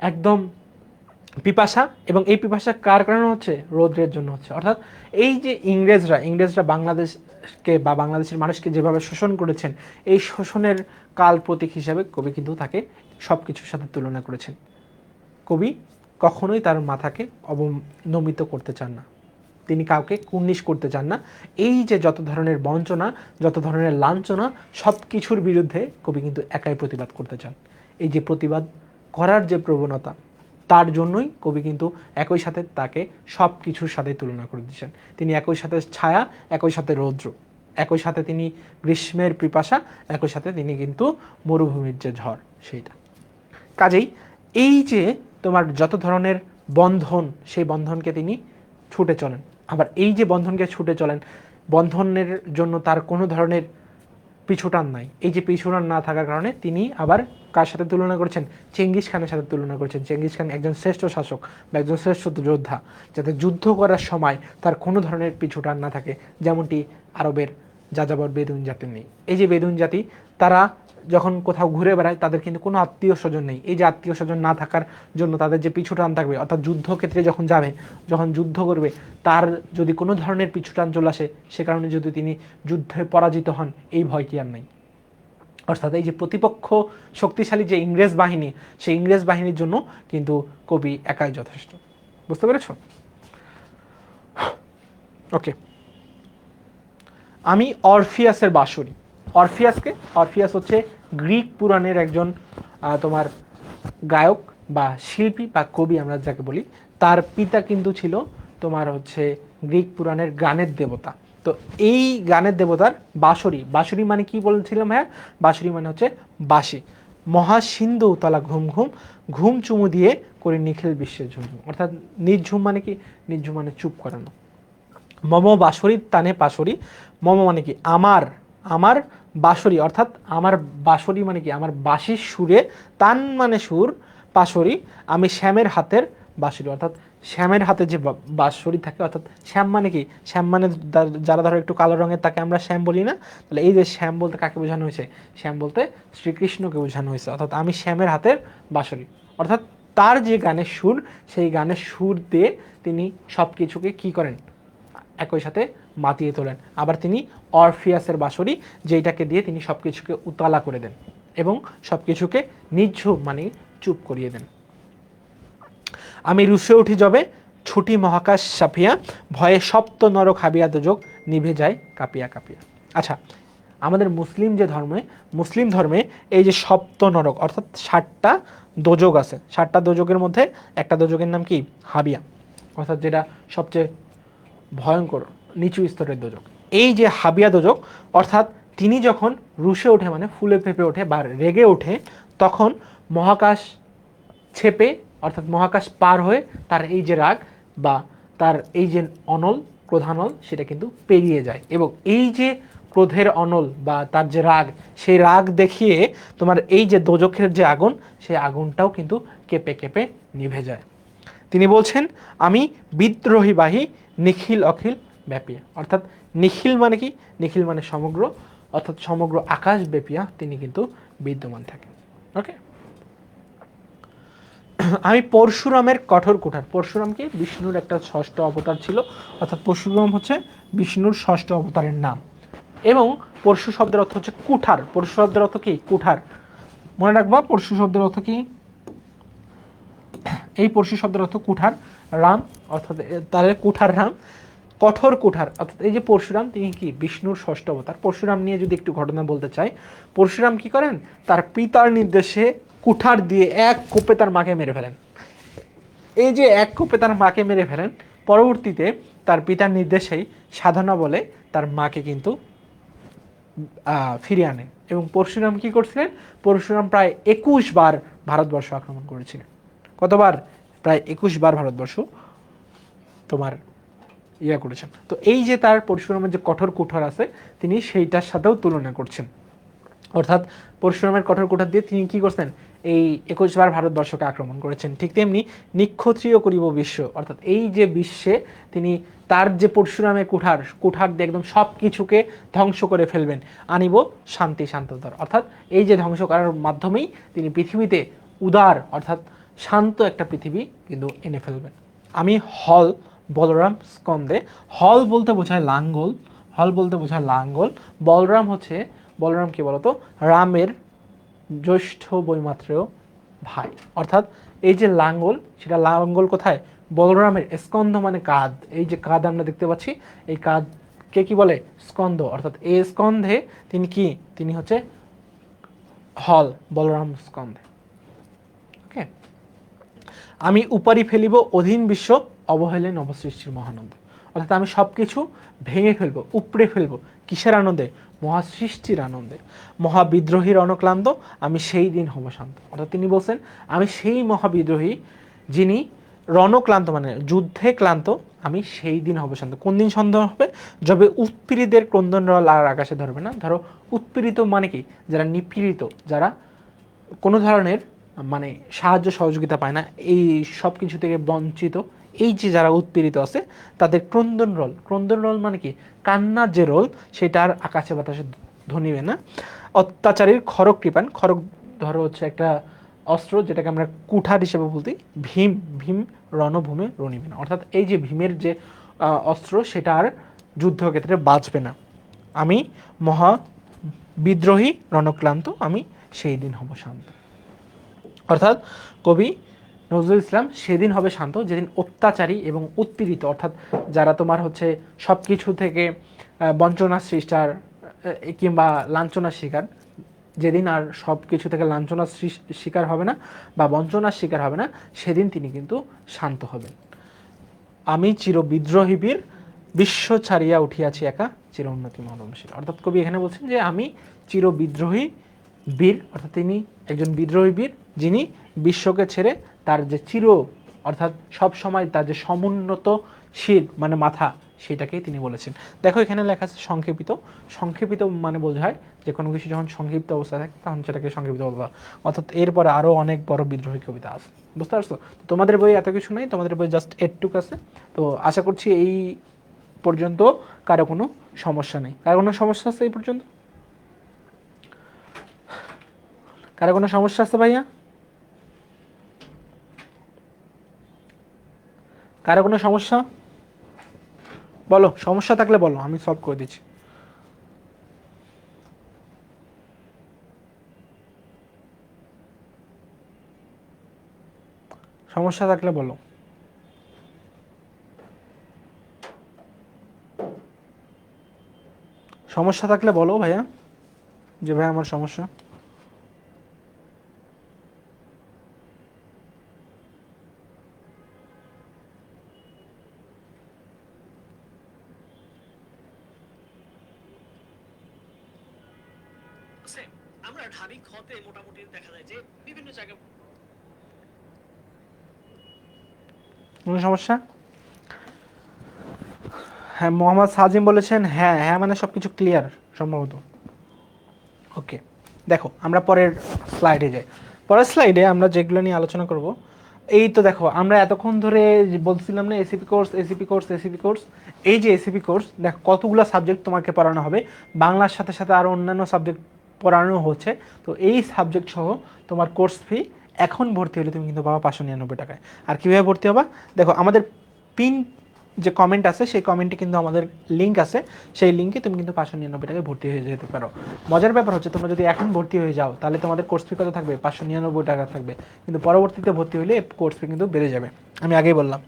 একদম পিপাসা, এবং এই পিপাসা কার কারণে হচ্ছে? রৌদ্রের জন্য হচ্ছে। অর্থাৎ এই যে ইংরেজরা বাংলাদেশকে বা বাংলাদেশের মানুষকে যেভাবে শোষণ করেছেন, এই শোষণের কাল প্রতীক হিসাবে কবি কিন্তু তাকে সব কিছুর সাথে তুলনা করেছেন। কবি কখনোই তার মাথাকে অবনমিত করতে চান না, তিনি কাউকে কুর্নিশ করতে চান না। এই যে যত ধরনের বঞ্চনা, যত ধরনের লাঞ্ছনা, সব কিছুর বিরুদ্ধে কবি কিন্তু একাই প্রতিবাদ করতে চান। এই যে প্রতিবাদ করার যে প্রবণতা, তার জন্যই কবি কিন্তু একই সাথে তাকে সব কিছুর সাথে তুলনা করে দিচ্ছেন। তিনি একই সাথে ছায়া, একই সাথে রৌদ্র, একই সাথে তিনি গ্রীষ্মের পিপাসা, একই সাথে তিনি কিন্তু মরুভূমির যে ঝড় সেইটা। কাজেই এই যে তোমার যত ধরনের বন্ধন, সেই বন্ধনকে তিনি ছুটে চলেন। আবার এই যে বন্ধনকে ছুটে চলেন, বন্ধনের জন্য তার কোনো ধরনের পিছুটান নাই। এই যে পিছুটান না থাকার কারণে তিনি আবার কার সাথে তুলনা করেছেন? চেঙ্গিস খানের সাথে তুলনা করেছেন। চেঙ্গিস খান একজন শ্রেষ্ঠ শাসক বা একজন শ্রেষ্ঠ যোদ্ধা, যাতে যুদ্ধ করার সময় তার কোনো ধরনের পিছুটান না থাকে, যেমনটি আরবের যাযাবর বেদুইন জাতির নেই। এই যে বেদুইন জাতি, তারা যখন কোথাও ঘুরে বেড়ায় তাদের কিন্তু কোনো আত্মীয় স্বজন নেই। এই যে আত্মীয় স্বজন না থাকার জন্য তাদের যে পিছুটান থাকবে, অর্থাৎ যুদ্ধক্ষেত্রে যখন যাবে, যখন যুদ্ধ করবে, তার যদি কোনো ধরনের পিছুটান চলে আসে, সে কারণে যদি তিনি যুদ্ধে পরাজিত হন, এই ভয়টি আর নাই। অর্থাৎ এই যে প্রতিপক্ষ শক্তিশালী যে ইংরেজ বাহিনী, সেই ইংরেজ বাহিনীর জন্য কিন্তু কবি একাই যথেষ্ট। বুঝতে পেরেছ? ওকে, আমি অরফিয়াসের বাঁশরি। অরফিয়াস হচ্ছে গ্রিক পুরাণের একজন তোমার গায়ক বা শিল্পী বা কবি আমরা যাকে বলি। তার পিতা কিন্তু ছিল তোমার হচ্ছে গ্রিক পুরাণের গানের দেবতা। তো এই গানের দেবতার বাঁশরি মানে কি বলছিলাম? হ্যাঁ, বাঁশরি মানে হচ্ছে বাঁশি। মহাসিন্ধু উতলা ঘুম ঘুম, ঘুম চুমু দিয়ে করে নিখিল বিশ্বের ঝুমঝুম। অর্থাৎ নিঝুম মানে কি? নিঝুম মানে চুপ করানো। মম বাঁশরির তানে পাশরি, মম মানে কি? আমার বাঁশরি, অর্থাৎ আমার বাঁশরি মানে কি? আমার বাঁশির সুরে, তান মানে সুর, পাশরি আমি শ্যামের হাতের বাঁশরি। অর্থাৎ শ্যামের হাতে যে বাঁশরি থাকে, অর্থাৎ শ্যাম মানে কি? শ্যাম মানে যারা ধরো একটু কালো রঙের তাকে আমরা শ্যাম বলি না? তাহলে এই যে শ্যাম বলতে কাকে বোঝানো হয়েছে? শ্যাম বলতে শ্রীকৃষ্ণকে বোঝানো হয়েছে। অর্থাৎ আমি শ্যামের হাতের বাঁশরি, অর্থাৎ তার যে গানের সুর, সেই গানের সুর দিয়ে তিনি সব কিছুকে কী করেন? একই সাথে মাতিয়ে তোলেন। আবার তিনি অরফিয়াসের বাঁশরি, যেটাকে দিয়ে তিনি সব কিছুকে উতালা করে দেন এবং সব কিছুকে নিঝুম মানে চুপ করিয়ে দেন। আমি রুষে উঠি যবে, ছুটি মহাকাশ সাপিয়া, ভয়ে সপ্ত নরক হাবিয়া দোজক, নিভে যায় কাঁপিয়া কাঁপিয়া। আচ্ছা, আমাদের মুসলিম ধর্মে এই যে সপ্ত নরক অর্থাৎ 7টা দোজক আছে। 7টা দোজকের মধ্যে একটা দোজকের নাম কি? হাবিয়া, অর্থাৎ যেটা সবচেয়ে ভয়ঙ্কর নিচু স্তরের দোজক। এই যে হাবিয়া দোজক, অর্থাৎ তিনি যখন রুষে ওঠে মানে ফুলে ফেপে ওঠে বা রেগে ওঠে, তখন মহাকাশ ছেপে, অর্থাৎ মহাকাশ পার হয়ে তার এই যে রাগ বা তার এই যে অনল, ক্রোধানল, সেটা কিন্তু পেরিয়ে যায়। এবং এই যে ক্রোধের অনল বা তার যে রাগ, সেই রাগ দেখিয়ে তোমার এই যে দোজখের যে আগুন, সেই আগুনটাও কিন্তু কেঁপে কেঁপে নিভে যায়। তিনি বলছেন, আমি বিদ্রোহী বাহী, নিখিল অখিল ব্যাপিয়া। অর্থাৎ নিখিল মানে কি? নিখিল মানে সমগ্র, অর্থাৎ সমগ্র আকাশ ব্যাপিয়া তিনি কিন্তু বিদ্যমান থাকেন। ওকে, আমি পরশুরামের কঠোর কুঠার। পরশুরাম কি? বিষ্ণুর একটা 6ষ্ঠ অবতার ছিল, অর্থাৎ পরশুরাম হচ্ছে বিষ্ণুর 6ষ্ঠ অবতারের নাম। এবং পরশু শব্দের অর্থ হচ্ছে কুঠার। পরশু শব্দের অর্থ কি? কুঠার। মনে রাখবা, পরশু শব্দের অর্থ কি? এই পরশু শব্দের অর্থ কুঠার। রাম অর্থাৎ তাদের কুঠার রাম, কঠোর কুঠার। অর্থাৎ এই যে পরশুরাম, তিনি কি? বিষ্ণুর 6ষ্ঠ অবতার। পরশুরাম নিয়ে যদি একটু ঘটনা বলতে চাই, পরশুরাম কি করেন? তার পিতার নির্দেশে কুঠার দিয়ে এক কোপে তার মাকে মেরে ফেলেন। এই যে এক কোপে তার মাকে মেরে ফেলেন, পরবর্তীতে তার পিতার নির্দেশেই সাধনা বলে তার মাকে কিন্তু ফিরিয়ে আনেন। এবং পরশুরাম কি করছিলেন? পরশুরাম প্রায় 21 বার ভারতবর্ষ আক্রমণ করেছিলেন। কতবার? প্রায় 21 বার ভারতবর্ষ তোমার করেছেন। তো এই যে তার পরশুরামের যে কঠোর কুঠার আছে, তিনি সেইটার সাথেও তুলনা করছেন। অর্থাৎ পরশুরামের কঠোর কুঠার দিয়ে তিনি কি করছেন? এই 21 বার ভারতবর্ষকে আক্রমণ করেছেন। ঠিক তেমনি নিক্ষত্রিয় করিব বিশ্ব, অর্থাৎ এই যে বিশ্বে তিনি তার যে পরশুরামের কুঠার দিয়ে একদম সব কিছুকে ধ্বংস করে ফেলবেন, আনিব শান্তি শান্ততার। অর্থাৎ এই যে ধ্বংস করার মাধ্যমেই তিনি পৃথিবীতে উদার অর্থাৎ শান্ত একটা পৃথিবী কিন্তু এনে ফেলবেন। আমি হল বলরাম স্কন্দে। হল বলতে বোঝায় লাঙ্গল, বলরাম হচ্ছে, বলরাম কি বলতো? রামের জ্যৈষ্ঠ বৈমাত্রেয় ভাই। অর্থাৎ এই যে লাঙ্গল, সেটা লাঙ্গল কোথায়? বলরামের। স্কন্ধ মানে কাঁধ। এই যে কাঁধ আমরা দেখতে পাচ্ছি, এই কাঁধকে কি বলে? স্কন্ধ। অর্থাৎ এই স্কন্ধে তিনি কি? তিনি হচ্ছে হল, বলরাম স্কন্ধে। আমি উপারি ফেলিব অধীন বিশ্ব, অবহেলে নবসৃষ্টির মহানন্দ। অর্থাৎ আমি সব কিছু ভেঙে ফেলবো, উপড়ে ফেলবো, কিসের আনন্দে? মহাসৃষ্টির আনন্দে। মহাবিদ্রোহীর অনক্লান্ত, আমি সেই দিন হব শান্ত। অর্থাৎ তিনি বলছেন আমি সেই মহাবিদ্রোহী যিনি রণক্লান্ত, মানে যুদ্ধে ক্লান্ত, আমি সেই দিন হব শান্ত। কোন দিন শান্ত হবে? যবে উৎপীড়িতের ক্রন্দন রল আর আকাশে ধরবে না। ধরো উৎপীড়িত মানে কি? যারা নিপীড়িত, যারা কোনো ধরনের মানে সাহায্য সহযোগিতা পায় না, এই সব কিছু থেকে বঞ্চিত, এই যে যারা উৎপীড়িত আছে তাদের ক্রন্দন রোল মানে কি? কান্নার যে রোল সেটা আর আকাশে বাতাসে ধ্বনিবে না। অত্যাচারীর খড়গ কৃপান, খড়গ ধরো হচ্ছে একটা অস্ত্র যেটাকে আমরা কুঠার হিসেবে বলতে, ভীম ভীম রণভূমে রণিবে না। অর্থাৎ এই যে ভীমের যে অস্ত্র সেটা আর যুদ্ধক্ষেত্রে বাঁচবে না। আমি মহা বিদ্রোহী রণক্লান্ত, আমি সেই দিন হব শান্ত। অর্থাৎ কবি নজরুল ইসলাম সেদিন হবে শান্ত যেদিন অত্যাচারী এবং উৎপীড়িত, অর্থাৎ যারা তোমার হচ্ছে সব কিছু থেকে বঞ্চনার সৃষ্টার কিংবা লাঞ্ছনার শিকার, যেদিন আর সব কিছু থেকে লাঞ্ছনার শিকার হবে না বা বঞ্চনার শিকার হবে না, সেদিন তিনি কিন্তু শান্ত হবেন। আমি চির বিদ্রোহী বীর, বিশ্ব ছাড়িয়া উঠিয়াছি একা, চির উন্নতি মহনশীল। অর্থাৎ কবি এখানে বলছেন যে আমি চির বিদ্রোহী বীর, অর্থাৎ তিনি একজন বিদ্রোহী বীর যিনি বিশ্বকে ছেড়ে তার যে চির, অর্থাৎ সব সময় তার যে সমুন্নত শির মানে মাথা, সেটাকেই তিনি বলেছেন। দেখো এখানে লেখা আছে সংক্ষেপিত। সংক্ষেপিত মানে বোঝায় যে কোনো কিছু যখন সংক্ষিপ্ত অবস্থায় থাকে তখন সেটাকে সংক্ষিপ্ত বলা। অর্থাৎ এরপরে আরও অনেক বড় বিদ্রোহী কবিতা আছে, বুঝতে পারছো? তোমাদের বই এত কিছু নেই, তোমাদের বই জাস্ট এটুক আছে। তো আশা করছি এই পর্যন্ত কারো কোনো সমস্যা নেই। কারো কোনো সমস্যা আছে এই পর্যন্ত? কারো কোনো সমস্যা আছে ভাইয়া? কারো কোনো সমস্যা? বলো, সমস্যা থাকলে বলো, আমি সলভ করে দিচ্ছি। সমস্যা থাকলে বলো। সমস্যা থাকলে বলো ভাইয়া, যে ভাই আমার সমস্যা। আমরা ঢাবি খতে মোটামুটি দেখা যায় যে বিভিন্ন জায়গায় কোনো সমস্যা? হ্যাঁ, মোহাম্মদ সাজিম বলেছেন হ্যাঁ হ্যাঁ মানে সব কিছু ক্লিয়ার সম্ভবত। ওকে, দেখো আমরা পরের স্লাইডে যাই। পরের স্লাইডে আমরা যেগুলো নিয়ে আলোচনা করব, এই তো দেখো আমরা এতক্ষণ ধরে বলছিলাম না ACP course ACP course ACP course. এই যে এসিপি কোর্স, দেখো কতগুলো সাবজেক্ট তোমাকে পড়ানো হবে, বাংলার সাথে সাথে আরও অন্যান্য সাবজেক্ট পড়ানো হচ্ছে। তো এই সাবজেক্ট সহ তোমার কোর্স ফি এখন ভর্তি হলে তুমি কিন্তু পাবা 599 টাকায়। আর কীভাবে ভর্তি হবা? দেখো আমাদের পিন যে কমেন্ট আছে সেই কমেন্টে কিন্তু আমাদের লিঙ্ক আছে, সেই লিঙ্কে তুমি কিন্তু 599 টাকায় ভর্তি হয়ে যেতে পারো। মজার ব্যাপার হচ্ছে তোমরা যদি এখন ভর্তি হয়ে যাও তাহলে তোমাদের কোর্স ফি কত থাকবে? 599 টাকা থাকবে, কিন্তু পরবর্তীতে ভর্তি হলে কোর্স ফি কিন্তু বেড়ে যাবে, আমি আগেই বললাম।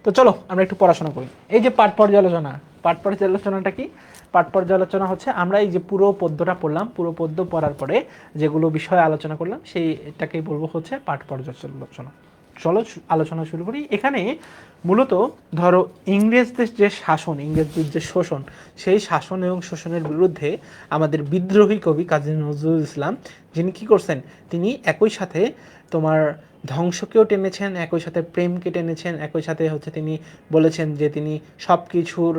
তো চলো আমরা একটু পড়াশোনা করি। এই যে পাঠ পর্যালোচনা, পাঠ পর্যালোচনাটা কি? পাঠ পর্যালোচনা হচ্ছে আমরা এই যে পুরো পদ্যটা পড়লাম, পুরো পদ্য পড়ার পরে যেগুলো বিষয়ে আলোচনা করলাম সেইটাকেই বলবো হচ্ছে পাঠ পর্যালোচনা। চলো আলোচনা শুরু করি। এখানে মূলত ধরো ইংরেজদের যে শাসন, ইংরেজদের যে শোষণ, সেই শাসন এবং শোষণের বিরুদ্ধে আমাদের বিদ্রোহী কবি কাজী নজরুল ইসলাম যিনি কী করছেন, তিনি একই সাথে তোমার ধ্বংসকেও টেনেছেন, একই সাথে প্রেমকে টেনেছেন, একই সাথে হচ্ছে তিনি বলেছেন যে তিনি সব কিছুর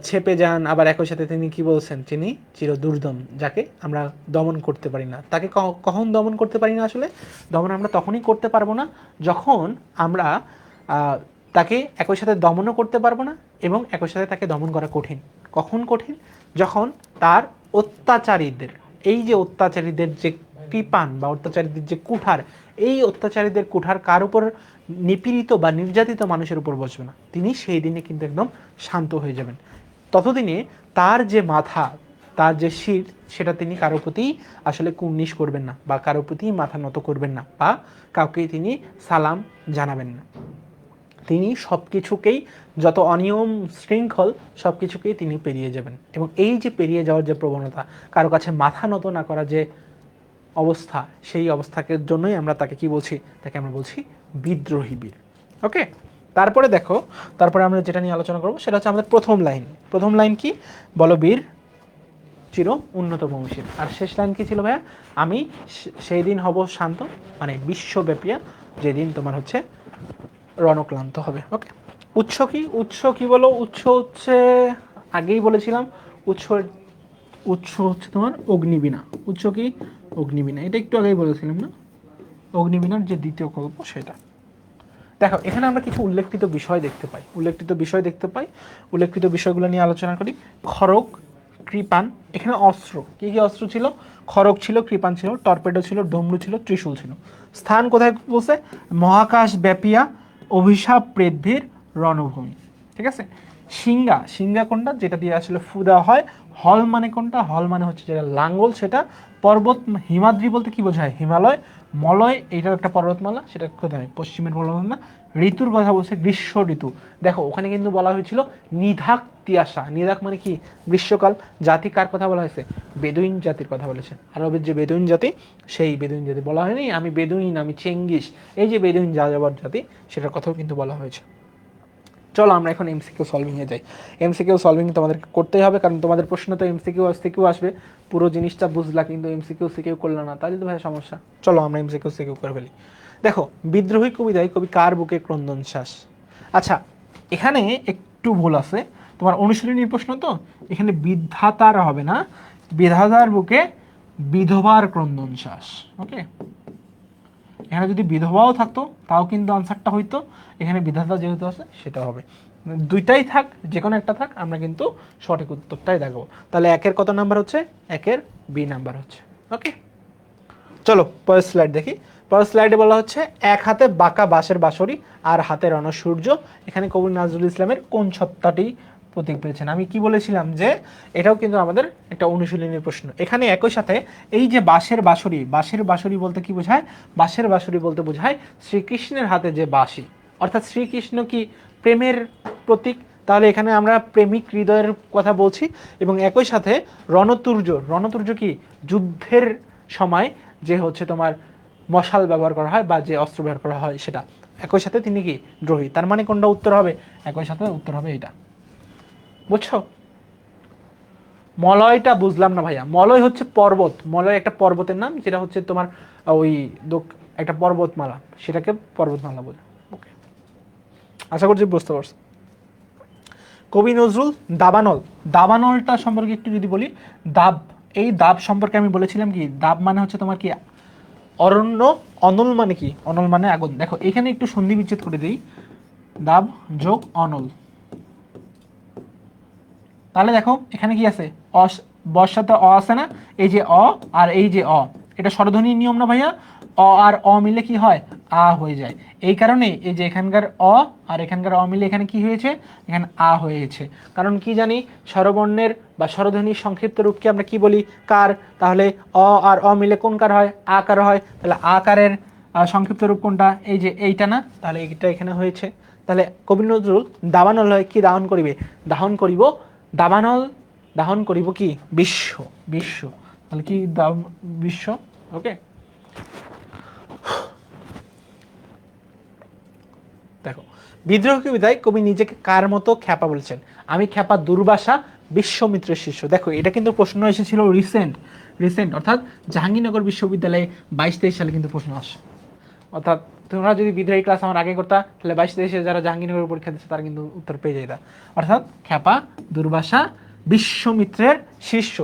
ছেপে যান, আবার একই সাথে তিনি কি বলছেন, তিনি চির দুর্দম, যাকে আমরা দমন করতে পারি না। তাকে কখন দমন করতে পারি না? আসলে দমন আমরা তখনই করতে পারবো না যখন আমরা তাকে একই সাথে দমনও করতে পারবো না এবং একই সাথে তাকে দমন করা কঠিন। কখন কঠিন? যখন তার অত্যাচারীদের, এই যে অত্যাচারীদের যে কৃপান বা অত্যাচারীদের যে কুঠার, এই অত্যাচারীদের কুঠার কার উপর নিপীড়িত বা নির্যাতিত মানুষের উপর বসবে না, তিনি সেই দিনে কিন্তু একদম শান্ত হয়ে যাবেন। ততদিনে তার যে মাথা, তার যে শির, সেটা তিনি কারো প্রতি আসলে কুর্নিশ করবেন না বা কারো প্রতি মাথা নত করবেন না বা কাউকে তিনি সালাম জানাবেন না। তিনি সব কিছুকেই, যত অনিয়ম শৃঙ্খল সব কিছুকেই তিনি পেরিয়ে যাবেন। এবং এই যে পেরিয়ে যাওয়ার যে প্রবণতা, কারো কাছে মাথা নত না করা যে অবস্থা, সেই অবস্থাকে জন্যই আমরা তাকে কি বলছি, তাকে আমরা বলছি বিদ্রোহী বীর। ওকে, তারপরে দেখো, তারপরে আমরা যেটা নিয়ে আলোচনা করবো সেটা হচ্ছে আমাদের প্রথম লাইন কি বলো, বীর চির উন্নত বংশীর। আর শেষ লাইন কি ছিল ভাইয়া, আমি সেই দিন হব শান্ত, মানে বিশ্বব্যাপী যেদিন তোমার হচ্ছে রণক্লান্ত হবে। ওকে, উৎস কি বলো, উৎস হচ্ছে আগেই বলেছিলাম, উৎস হচ্ছে তোমার অগ্নিবীণা। উৎস কি, অগ্নিবীণা, এটা একটু আগেই বলেছিলাম না, অগ্নিবীণার যে দ্বিতীয় গল্প সেটা। দেখো এখানে আমরা কিছু উল্লেখিত বিষয় দেখতে পাই, উল্লেখিত বিষয়গুলো নিয়ে আলোচনা করি। খড়গ, কৃপান, এখানে অস্ত্র কি কি অস্ত্র ছিল, খড়গ ছিল, কৃপান ছিল, টর্পেডো ছিল, ডমরু ছিল, ত্রিশূল ছিল। স্থান কোথায় বলছে, মহাকাশ ব্যাপিয়া অভিশাপ প্রেতভীর রণভূমি। ঠিক আছে, সিংহা কোনটা, যেটা দিয়ে আসলে ফু দেওয়া হয়। হল মানে কোনটা, হল মানে হচ্ছে যেটা লাঙ্গল সেটা। পর্বত, হিমাদ্রি বলতে কি বোঝায়, হিমালয়। মলয় এইটাও একটা পর্বতমালা, সেটা কোথায়, পশ্চিমের পর্বতমালা। ঋতুর কথা বলছে গ্রীষ্ম ঋতু। দেখো ওখানে কিন্তু বলা হয়েছিল নিধাক তিয়াসা, নিধাক মানে কি গ্রীষ্মকাল। জাতি কার কথা বলা হয়েছে, বেদুইন জাতির কথা বলেছে। আরবের যে বেদুইন জাতি, সেই বেদুইন জাতি বলা হয়নি আমি বেদুইন, আমি চেঙ্গিস, এই যে বেদুইন যাযাবর জাতি, সেটার কথাও কিন্তু বলা হয়েছে। চলো আমরা এখন এমসিকিউ সলভিংয়ে যাই। এমসিকিউ সলভিং তোমাদের করতেই হবে, কারণ তোমাদের প্রশ্ন তো এমসিকিউ আসবে। পুরো জিনিসটা বুঝলা কিন্তু এমসিকিউ করলে না, তাহলে তো ভাই সমস্যা। চলো আমরা এমসিকিউ করে ফেলি। দেখো, বিদ্রোহী কবিতায় কবি কার বুকে ক্রন্দন শ্বাস। আচ্ছা, এখানে একটু ভুল আছে, তোমার অনুশীলনীর প্রশ্ন তো, এখানে বিধাতার হবে না, বিধাতার বুকে বিধবার ক্রন্দন শ্বাস। ওকে, এখানে যদি বিধবাও থাকতো তাও কিন্তু আনসারটা হইতো, এখানে বিধাতা যেহেতু আছে সেটা হবে। দুইটাই থাক, যে কোনো একটা থাক, আমরা কিন্তু সঠিক উত্তরটাই দেখাবো। তাহলে একের কত নাম্বার হচ্ছে, একের বি নাম্বার হচ্ছে। ওকে, চলো পরের স্লাইড দেখি। পরের স্লাইডে বলা হচ্ছে, এক হাতে বাঁকা বাঁশের বাঁশরি আর হাতে রণসূর্য। এখানে কবি নজরুল ইসলামের কোন সত্তাটি প্রতীক পেয়েছেন। আমি কি বলেছিলাম যে এটাও কিন্তু আমাদের একটা অনুশীলনীর প্রশ্ন। এখানে একই সাথে এই যে বাঁশের বাঁশরি বলতে কি বোঝায়, বাঁশের বাঁশরি বলতে বোঝায় শ্রীকৃষ্ণের হাতে যে বাঁশি, অর্থাৎ শ্রীকৃষ্ণ কি প্রেমের প্রতীক, তাহলে এখানে আমরা প্রেমিক হৃদয়ের কথা বলছি। এবং একই সাথে রণতুর্য কি যুদ্ধের সময় যে হচ্ছে তোমার মশাল ব্যবহার করা হয় বা যে অস্ত্র ব্যবহার করা হয় সেটা। একই সাথে তিনি কি দ্রোহী, তার মানে কোনটা উত্তর হবে, একই সাথে উত্তর হবে এটা। বুঝছো, মলয়টা বুঝলাম না ভাইয়া। মলয় হচ্ছে পর্বত, মলয় একটা পর্বতের নাম, যেটা হচ্ছে তোমার ওই একটা পর্বতমালা, সেটাকে পর্বতমালা বলে। ওকে, আশা করছি বুঝতে পারছো। কবি নজরুল দাবানলটা সম্পর্কে একটু যদি বলি, এই দাব সম্পর্কে আমি বলেছিলাম কি, দাব মানে হচ্ছে তোমার কি অরণ্য, অনল মানে কি, অনল মানে আগুন। দেখো এখানে একটু সন্ধি বিচ্ছেদ করে দিই, দাব যোগ অনল, তাহলে দেখো এখানে কি আছে, বর্ষাতে অ আছে না, এই যে অ আর এই যে অ, এটা স্বরধ্বনির নিয়ম না ভাইয়া, অ আর অ মিলে কি হয়, আ হয়ে যায়। এই কারণে এই যে এখানকার অ আর এখানকার অ মিলে এখানে কি হয়েছে, এখানে আ হয়েছে। কারণ কি জানি, স্বরবর্ণের বা স্বরধ্বনির সংক্ষিপ্ত রূপকে আমরা কি বলি, কার। তাহলে অ আর অ মিলে কোন কার হয়, আকার হয়। তাহলে আকারের সংক্ষিপ্ত রূপ কোনটা, এই যে এইটা না, তাহলে এইটা এখানে হয়েছে। তাহলে কবি নজরুল দাবানল হয় কি দাহন করিবে, দাহন করিব দাবানল, দাহন করিব কি বিশ্ব, তাহলে কি বিশ্ব। ওকে, দেখো বিদ্রোহ কবিতায় কবি নিজেকে কার মতো খ্যাপা বলেছেন, আমি খ্যাপা দুর্বাসা বিশ্বমিত্রের শিষ্য। দেখো এটা কিন্তু প্রশ্ন এসেছিল রিসেন্ট অর্থাৎ জাহাঙ্গীরনগর বিশ্ববিদ্যালয়ে 22-23 সালে কিন্তু প্রশ্ন আসে। অর্থাৎ তোমরা যদি বিদ্রোহী ক্লাস আমার আগে করতা, তাহলে 22-23 যারা জাহাঙ্গীরনগর পরীক্ষা দিচ্ছে তারা কিন্তু উত্তর পেয়ে যেত। অর্থাৎ খ্যাপা দুর্বাসা বিশ্বমিত্রের শিষ্য।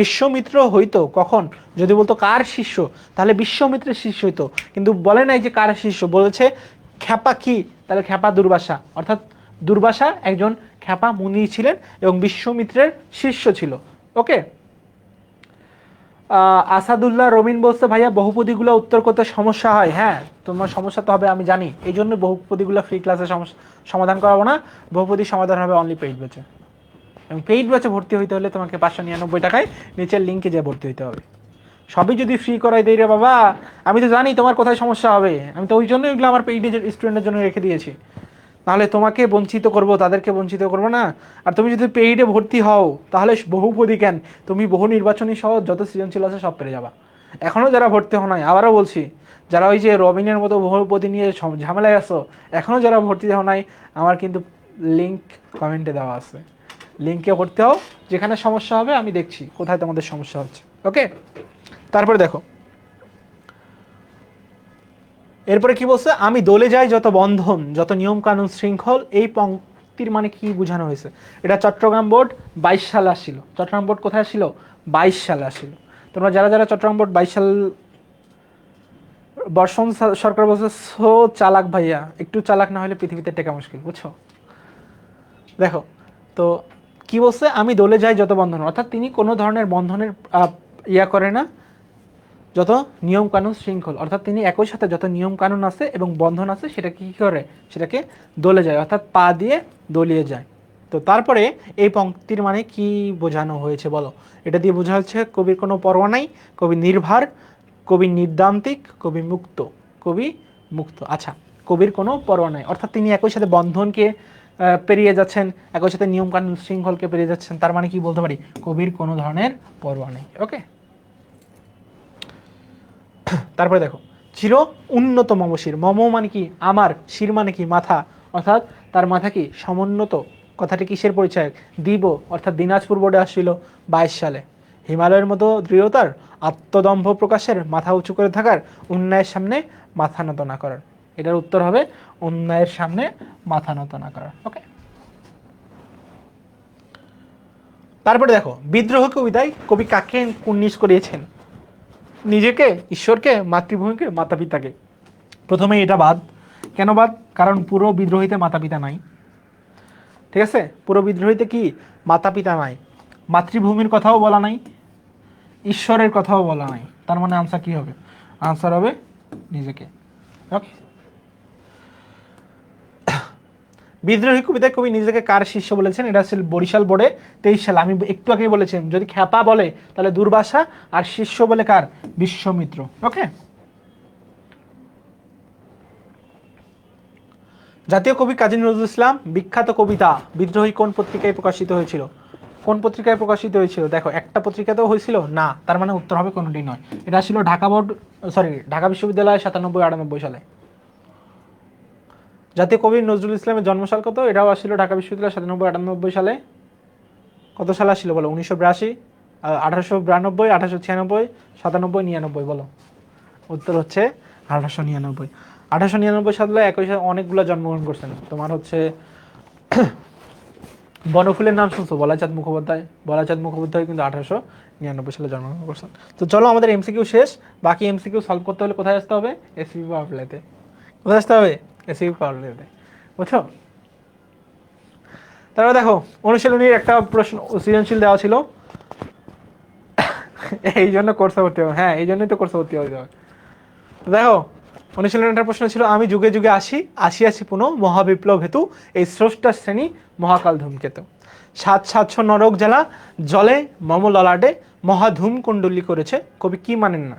বিশ্বমিত্র হইতো কখন, যদি বলতো কার শিষ্য, তাহলে বিশ্বমিত্রের শিষ্য হইতো, কিন্তু বলে নাই যে কার শিষ্য, বলেছে খ্যাপা কি, তাহলে খ্যাপা দুর্বাসা, অর্থাৎ দুর্বাসা একজন খ্যাপা মুনি ছিলেন এবং বিশ্বমিত্রের শিষ্য ছিল। ওকে, আসাদুল্লাহ রবিন বলছে ভাইয়া বহুপদীগুলো উত্তর করতে সমস্যা হয়। হ্যাঁ, তোমার সমস্যা তো হবে আমি জানি, এই জন্য বহুপদীগুলো ফ্রি ক্লাসে সমাধান করাবো না, বহুপদী সমাধান হবে অনলি পেইড ব্যাচে। এবং পেইড ব্যাচে ভর্তি হইতে হলে তোমাকে 599 টাকায় নিচের লিঙ্কে যেয়ে ভর্তি হইতে হবে। সবই যদি ফ্রি করাই দেই রে বাবা, আমি তো জানি তোমার কোথায় সমস্যা হবে, আমি তো ওই জন্য এগুলো আমার পেইড স্টুডেন্টের জন্য রেখে দিয়েছি। তাহলে তোমাকে বঞ্চিত করব, তাদেরকে বঞ্চিত করবো না। আর তুমি যদি পেইডে ভর্তি হও তাহলে বহুপদী কেন, তুমি বহু নির্বাচনী সহ যত সৃজনশীল আছে সব পেরে যাবা। এখনো যারা ভর্তি হও নাই, আবারও বলছি, যারা ওই যে রবিনের মতো বহুপতি নিয়ে ঝামেলায় আছো, এখনো যারা ভর্তি হও নাই, আমার কিন্তু লিঙ্ক কমেন্টে দেওয়া আছে, লিঙ্কে ভর্তি হও। যেখানে সমস্যা হবে আমি দেখছি কোথায় তোমাদের সমস্যা হচ্ছে। ওকে, তারপরে দেখো এরপরে কি বলছে, আমি দলে যাই যত বন্ধন, যত নিয়ম কানুন শৃঙ্খল। এই পংক্তির মানে কি বোঝানো হয়েছে? এটা চট্টগ্রাম বোর্ড 22 সালে আসছিল। চট্টগ্রাম বোর্ড কোথায় আসছিল? 22 সালে আসছিল। তোমরা যারা যারা চট্টগ্রাম বোর্ড 22 সাল, বর্ষণ সরকার বলছে সো চালাক ভাইয়া, একটু চালাক না হলে পৃথিবীতে টেকা মুশকিল, বুঝছো? দেখো তো কি বলছে, আমি দলে যাই যত বন্ধন, অর্থাৎ তিনি কোনো ধরনের বন্ধনের ইয়া করে না, যত নিয়ম কানুন শৃঙ্খল, অর্থাৎ তিনি একই সাথে যত নিয়ম কানুন আছে এবং বন্ধন আছে সেটা কি করে, সেটাকে দলে যায়, অর্থাৎ পা দিয়ে দলিয়ে যায়। তো তারপরে এই পংক্তির মানে কি বোঝানো হয়েছে বলো? এটা দিয়ে বোঝা হচ্ছে কবির কোনো পরোয়া নাই, কবি নির্ভার, কবি নির্দান্তিক, কবি মুক্ত। কবি মুক্ত, আচ্ছা, কবির কোনো পরোয়া নাই, অর্থাৎ তিনি একই সাথে বন্ধনকে পেরিয়ে যাচ্ছেন, একই সাথে নিয়ম কানুন শৃঙ্খলকে পেরিয়ে যাচ্ছেন। তার মানে কি বলতে পারি, কবির কোনো ধরনের পরোয়া নেই। ওকে, তারপরে দেখো চির উন্নত মম শির, মম মানে কি আমার, শির মানে কি মাথা, অর্থাৎ তার মাথা কি সমুন্নত। কথাটি কিসের পরিচয়? দিব, অর্থাৎ দিনাজপুর বোর্ডে আসছিল 22 সালে। হিমালয়ের মতো দৃঢ়তার, আত্মদম্ভ প্রকাশের, মাথা উঁচু করে থাকার, অন্যায়ের সামনে মাথা নত না করার। এটার উত্তর হবে অন্যায়ের সামনে মাথা নত না করার। ওকে, তারপরে দেখো বিদ্রোহ কবিতায় কবি কাকে কুর্নিশ করিয়েছেন? নিজেকে, ঈশ্বরকে, মাতৃভূমিকে, মাতা পিতাকে। প্রথমে এটা বাদ, কেন বাদ? কারণ পুরো বিদ্রোহীতে মাতা পিতা নাই। ঠিক আছে, পুরো বিদ্রোহীতে কি মাতা পিতা নাই, মাতৃভূমির কথাও বলা নাই, ঈশ্বরের কথাও বলা নাই। তার মানে আনসার কি হবে? আনসার হবে নিজেকে। ওকে, বিদ্রোহী কবিতায় কবি নিজেকে কার শিষ্য বলেছেন? এটা ছিল বরিশাল বোর্ডে 23 সালে। আমি একটু আগেই বলেছিলাম, যদি খ্যাপা বলে তাহলে দুর্বাসা, আর শিষ্য বলে কার? বিশ্বমিত্র। ওকে, জাতীয় কবি কাজী নজরুল ইসলাম বিখ্যাত কবিতা বিদ্রোহী কোন পত্রিকায় প্রকাশিত হয়েছিল? কোন পত্রিকায় প্রকাশিত হয়েছিল? দেখো একটা পত্রিকাতেও হয়েছিল না, তার মানে উত্তর হবে কোনটি নয়। এটা ছিল ঢাকা বোর্ড, সরি ঢাকা বিশ্ববিদ্যালয় 97-98 সালে। জাতীয় কবি নজরুল ইসলামের জন্মসাল কত? এটাও আসছিল ঢাকা বিশ্ববিদ্যালয় 97-98 সালে। কত সালে আসছিল বলো? 1982, 1892, 1896, 97, 99 বলো। উত্তর হচ্ছে 1899। 1899 সালে একই সাথে অনেকগুলো জন্মগ্রহণ করছেন। তোমার হচ্ছে বনফুলের নাম শুনছো? বলাচাঁদ মুখোপাধ্যায়। বলাচাঁদ মুখোপাধ্যায় কিন্তু 1899 সালে জন্মগ্রহণ করছেন। তো চলো আমাদের এমসিকিউ শেষ। বাকি এমসিকিউ সলভ করতে হলে কোথায় আসতে হবে? এসিবি পাওয়ার প্লেতে। কোথায় আসতে হবে? এসিবি পাওয়ার প্লেতে, বুঝছো? তারপরে দেখো অনুশীলনীর একটা প্রশ্ন সৃজনশীল দেওয়া ছিল, এই জন্য কোর্সে ভর্তি হবে। হ্যাঁ, এই জন্যই তো কোর্সে ভর্তি হতে হবে। দেখো অনুশীলনের প্রশ্ন ছিল, আমি যুগে যুগে আসিয়াছি পুনঃ, মহাবিপ্লব হেতু এই স্রষ্টা শ্রেণী মহাকাল ধূমকেতু। 700 নরক জ্বালা জলে মম ললাটে, মহাধূম কুণ্ডলী করেছে। কবি কি মানেন না?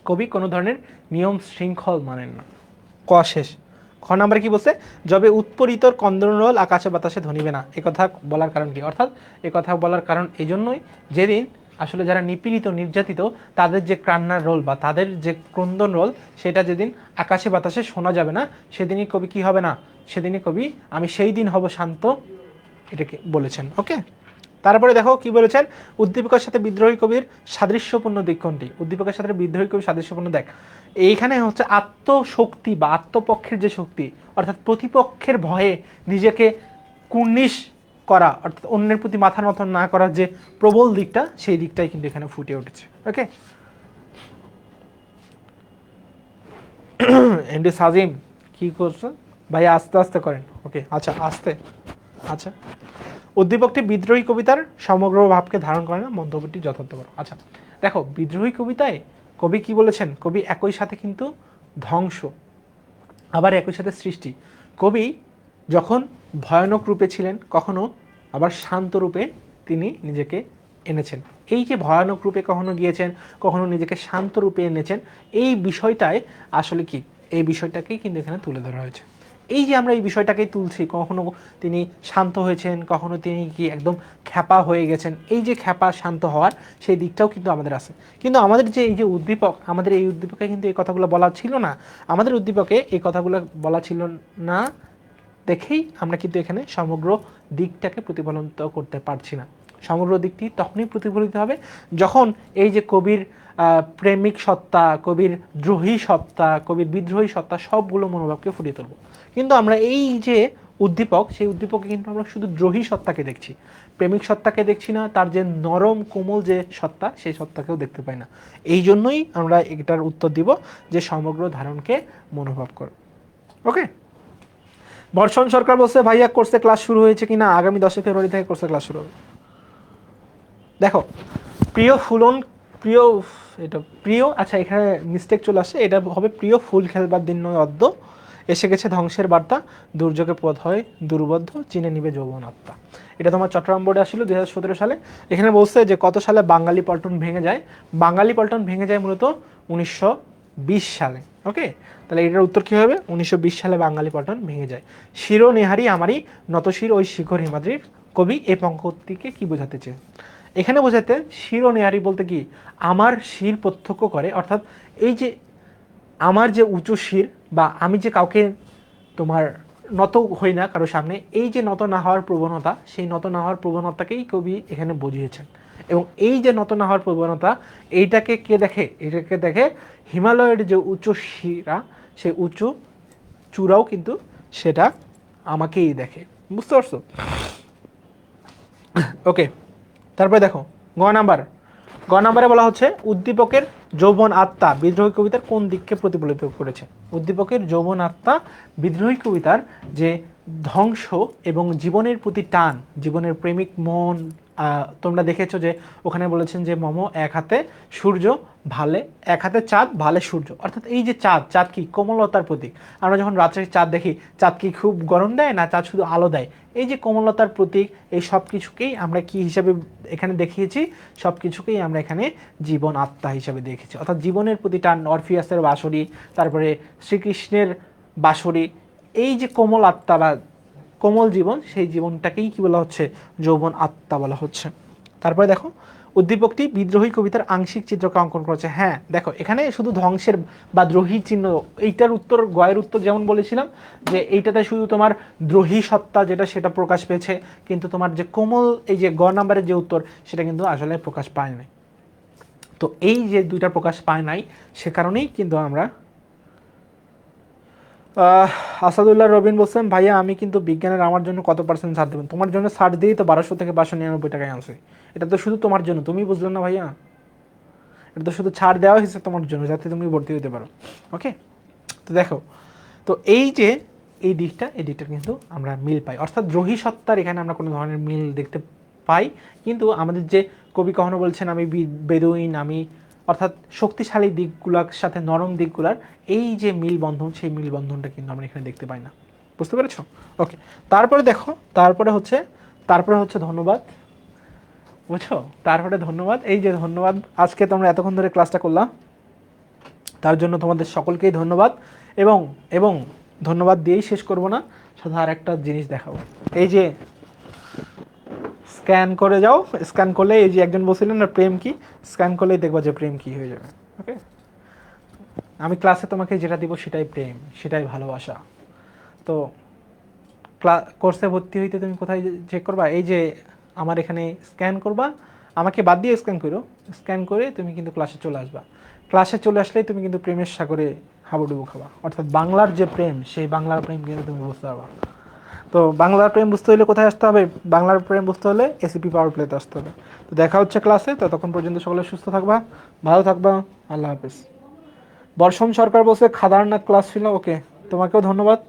কবি কোনো ধরনের নিয়ম শৃঙ্খল মানেন না। ক শেষ। খ নাম্বারে কি বলছে? যবে উৎপরিতর কন্দরোল আকাশে বাতাসে ধ্বনিবে না। একথা বলার কারণ কি? অর্থাৎ একথা বলার কারণ এই জন্যই, যেদিন আসলে যারা নিপীড়িত নির্যাতিত তাদের যে কান্নার রোল বা তাদের যে ক্রন্দন রোল, সেটা যেদিন আকাশে বাতাসে শোনা যাবে না, সেদিনই কবি কি হবে না? সেদিনই কবি আমি সেই দিন হব শান্ত, এটাকে বলেছেন। ওকে, তারপরে দেখো কি বলেছেন, উদ্দীপকের সাথে বিদ্রোহী কবির সাদৃশ্যপূর্ণ দিক কোনটি? উদ্দীপকের সাথে বিদ্রোহী কবির সাদৃশ্যপূর্ণ, দেখ এইখানে হচ্ছে আত্মশক্তি বা আত্মপক্ষের যে শক্তি, অর্থাৎ প্রতিপক্ষের ভয়ে নিজেকে কুর্নিশ করা, অর্থাৎ অন্যের প্রতি মাথা নত না করার যে প্রবল দিকটা, সেই দিকটাই কিন্তু এখানে ফুটে উঠেছে। ওকে, এন্ডি সাজিম কি করছেন ভাই? আস্তে আস্তে করেন। ওকে, আচ্ছা আস্তে। আচ্ছা, উদ্দীপকটি বিদ্রোহী কবিতার সমগ্র ভাবকে ধারণ করে না, মন্তব্যটি যথার্থ করো। আচ্ছা দেখো, বিদ্রোহী কবিতায় কবি কি বলেছেন? কবি একই সাথে কিন্তু ধ্বংস, আবার একই সাথে সৃষ্টি। কবি যখন ভয়ানক রূপে ছিলেন, কখনো আবার শান্ত রূপে তিনি নিজেকে এনেছেন। এই যে ভয়ানক রূপে কখনো গিয়েছেন, কখনো নিজেকে শান্ত রূপে এনেছেন, এই বিষয়টাই আসলে কি, এই বিষয়টাকেই কিন্তু এখানে তুলে ধরা হয়েছে। এই যে আমরা এই বিষয়টাকেই তুলছি, কখনো তিনি শান্ত হয়েছেন, কখনো তিনি কি একদম খ্যাপা হয়ে গেছেন, এই যে খ্যাপা শান্ত হওয়ার সেই দিকটাও কিন্তু আমাদের আছে। কিন্তু আমাদের যে এই যে উদ্দীপক, আমাদের এই উদ্দীপকে কিন্তু এই কথাগুলো বলা ছিল না, আমাদের উদ্দীপকে এই কথাগুলো বলা ছিল না দেখেই আমরা কিন্তু এখানে সমগ্র দিকটাকে প্রতিফলিত করতে পারছি না। সমগ্র দিকটি তখনই প্রতিফলিত হবে যখন এই যে কবির প্রেমিক সত্তা, কবির দ্রোহী সত্তা, কবির বিদ্রোহী সত্তা সবগুলো মনোভাবকে ফুটিয়ে তুলব। কিন্তু আমরা এই যে উদ্দীপক, সেই উদ্দীপকে কিন্তু আমরা শুধু দ্রোহী সত্তাকে দেখছি, প্রেমিক সত্তাকে দেখছি না, তার যে নরম কোমল যে সত্তা সেই সত্তাকেও দেখতে পাই না। এই জন্যই আমরা এটার উত্তর দিব যে সমগ্র ধারণকে মনোভাব কর। ওকে। বর্ষণ সরকার বলছে ভাইয়া কোর্সে ক্লাস শুরু হয়েছে কিনা, আগামী 10 ফেব্রুয়ারি থেকে কোর্সে ক্লাস শুরু হবে। দেখো প্রিয় ফুলন, প্রিয় এটা প্রিয়, আচ্ছা এখানে মিস্টেক চলে আসছে, এটা হবে প্রিয় ফুল খেলবার দিন নয় অদ্য, এসে গেছে ধ্বংসের বার্তা, দুর্যোগে পথ হয় দুর্বোধ্য, চিনে নিবে যৌবন আত্মা। এটা তোমার চট্টগ্রাম বোর্ডে আসছিল 2017 সালে। এখানে বলছে যে কত সালে বাঙালি পল্টন ভেঙে যায়, বাঙালি পল্টন ভেঙে যায় মূলত 1920 সালে। ওকে, তাহলে এটার উত্তর কী হবে? 1920 সালে বাঙালি পল্টন ভেঙে যায়। শিরোনেহারি আমারই নতশির ওই শিখর হিমাদ্রির, কবি এই পঙ্কতিকে কি বোঝাতে চেয়ে? এখানে বোঝাতে শিরোনেহারি বলতে কি আমার শির প্রত্যক্ষ করে, অর্থাৎ এই যে আমার যে উঁচু শির, বা আমি যে কাউকে তোমার নত হই না কারো সামনে, এই যে নত না হওয়ার প্রবণতা, সেই নত না হওয়ার প্রবণতাকেই কবি এখানে বুঝিয়েছেন। এবং এই যে নত না হওয়ার প্রবণতা, এইটাকে কে দেখে? এটাকে দেখে হিমালয়ের যে উঁচু শিরা, সেই উঁচু চূড়াও কিন্তু সেটা আমাকেই দেখে। বুঝতে পারছো? ওকে, তারপরে দেখো গ নাম্বারে বলা হচ্ছে উদ্দীপকের যৌবন আত্মা বিদ্রোহী কবিতার কোন দিককে প্রতিফলিত করেছে? উদ্দীপকের যৌবন আত্মা বিদ্রোহী কবিতার যে ধ্বংস এবং জীবনের প্রতি টান, জীবনের প্রেমিক মন। তোমরা দেখেছো যে ওখানে বলেছেন যে মম এক হাতে সূর্য ভালে, এক হাতে চাঁদ ভালে সূর্য, অর্থাৎ এই যে চাঁদ কি কোমলতার প্রতীক। আমরা যখন রাত্রে চাঁদ দেখি, চাঁদ কি খুব গরম দেয় না, চাঁদ শুধু আলো দেয়। এই যে কোমলতার প্রতীক, এই সব কিছুকেই আমরা কি হিসাবে এখানে দেখিয়েছি? সব কিছুকেই আমরা এখানে জীবন আত্মা হিসাবে দেখেছি, অর্থাৎ জীবনের প্রতি টান। অরফিয়াসের বাঁশরি, তারপরে শ্রীকৃষ্ণের বাঁশরি, এই যে কোমল আত্মা বা কোমল জীবন, সেই জীবনটাকেই কি বলা হচ্ছে? যৌবন আত্মা বলা হচ্ছে। তারপরে দেখো উদ্দীপকটি বিদ্রোহী কবিতার আংশিক চিত্রকে অঙ্কন করেছে। হ্যাঁ দেখো এখানে শুধু ধ্বংসের বা দ্রোহী চিহ্ন, এইটার উত্তর গয়ের উত্তর যেমন বলেছিলাম যে এইটাতে শুধু তোমার দ্রোহী সত্তা যেটা সেটা প্রকাশ পেয়েছে, কিন্তু তোমার যে কোমল এই যে গ নাম্বারের যে উত্তর সেটা কিন্তু আসলে প্রকাশ পায় নাই। তো এই যে দুইটা প্রকাশ পায় নাই, সে কারণেই কিন্তু আমরা আসাদুল্লাহ রবিন বলছেন ভাইয়া আমি কিন্তু বিজ্ঞানের আমার জন্য কত পার্সেন্ট ছাড় দেবেন? তোমার জন্য ছাড় দিয়েই তো 1200 থেকে 1299 টাকায় আনছে। এটা তো শুধু তোমার জন্য, তুমি বুঝলে না ভাইয়া? এটা তো শুধু ছাড় দেওয়া হয়েছে তোমার জন্য, যাতে তুমি ভর্তি হতে পারো। ওকে, তো দেখো, তো এই যে এই দিকটা, এই দিকটা কিন্তু আমরা মিল পাই, অর্থাৎ দ্রোহী সত্তার এখানে আমরা কোনো ধরনের মিল দেখতে পাই। কিন্তু আমাদের যে কবি কখনো বলছেন আমি বেদুইন, আমি অর্থাৎ শক্তিশালী দিকগুলোর সাথে নরম দিকগুলার এই যে মিলবন্ধন, সেই মিলবন্ধনটা কিন্তু আমরা এখানে দেখতে পাই না। বুঝতে পেরেছো? ওকে, তারপরে দেখো, তারপরে হচ্ছে ধন্যবাদ। বুঝছো? তারপরে ধন্যবাদ। এই যে ধন্যবাদ, আজকে তোমরা এতক্ষণ ধরে ক্লাসটা করলাম, তার জন্য তোমাদের সকলকেই ধন্যবাদ। এবং এবং ধন্যবাদ দিয়েই শেষ করব না, শুধু আর একটা জিনিস দেখাবো। এই যে স্ক্যান করে যাও, স্ক্যান করলে এই যে একজন বলছিলেন না প্রেম কি, স্ক্যান করলেই দেখবো যে প্রেম কি হয়ে যাবে। ওকে, আমি ক্লাসে তোমাকে যেটা দিব সেটাই প্রেম, সেটাই ভালোবাসা। তো কোর্সে ভর্তি হইতে তুমি কোথায় চেক করবা? এই যে আমার এখানে স্ক্যান করবা, আমাকে বাদ দিয়ে স্ক্যান করো, স্ক্যান করে তুমি কিন্তু ক্লাসে চলে আসবা। ক্লাসে চলে আসলেই তুমি কিন্তু প্রেমের সাগরে হাবুডুবু খাবা, অর্থাৎ বাংলার যে প্রেম, সেই বাংলার প্রেম কিন্তু তুমি বুঝতে পারবা। তো বাংলার প্রেম বুঝতে হলে কোথায় আসতে হবে? বাংলার প্রেম বুঝতে হলে এসিপি পাওয়ার প্লেতে আসতে হবে। তো দেখা হচ্ছে ক্লাসে, ততক্ষণ পর্যন্ত সকলে সুস্থ থাকবা, ভালো থাকবা, আল্লাহ হাফেজ। বর্ষণ সরকার বলছে খাদারনাক ক্লাস ছিল। ওকে, তোমাকেও ধন্যবাদ।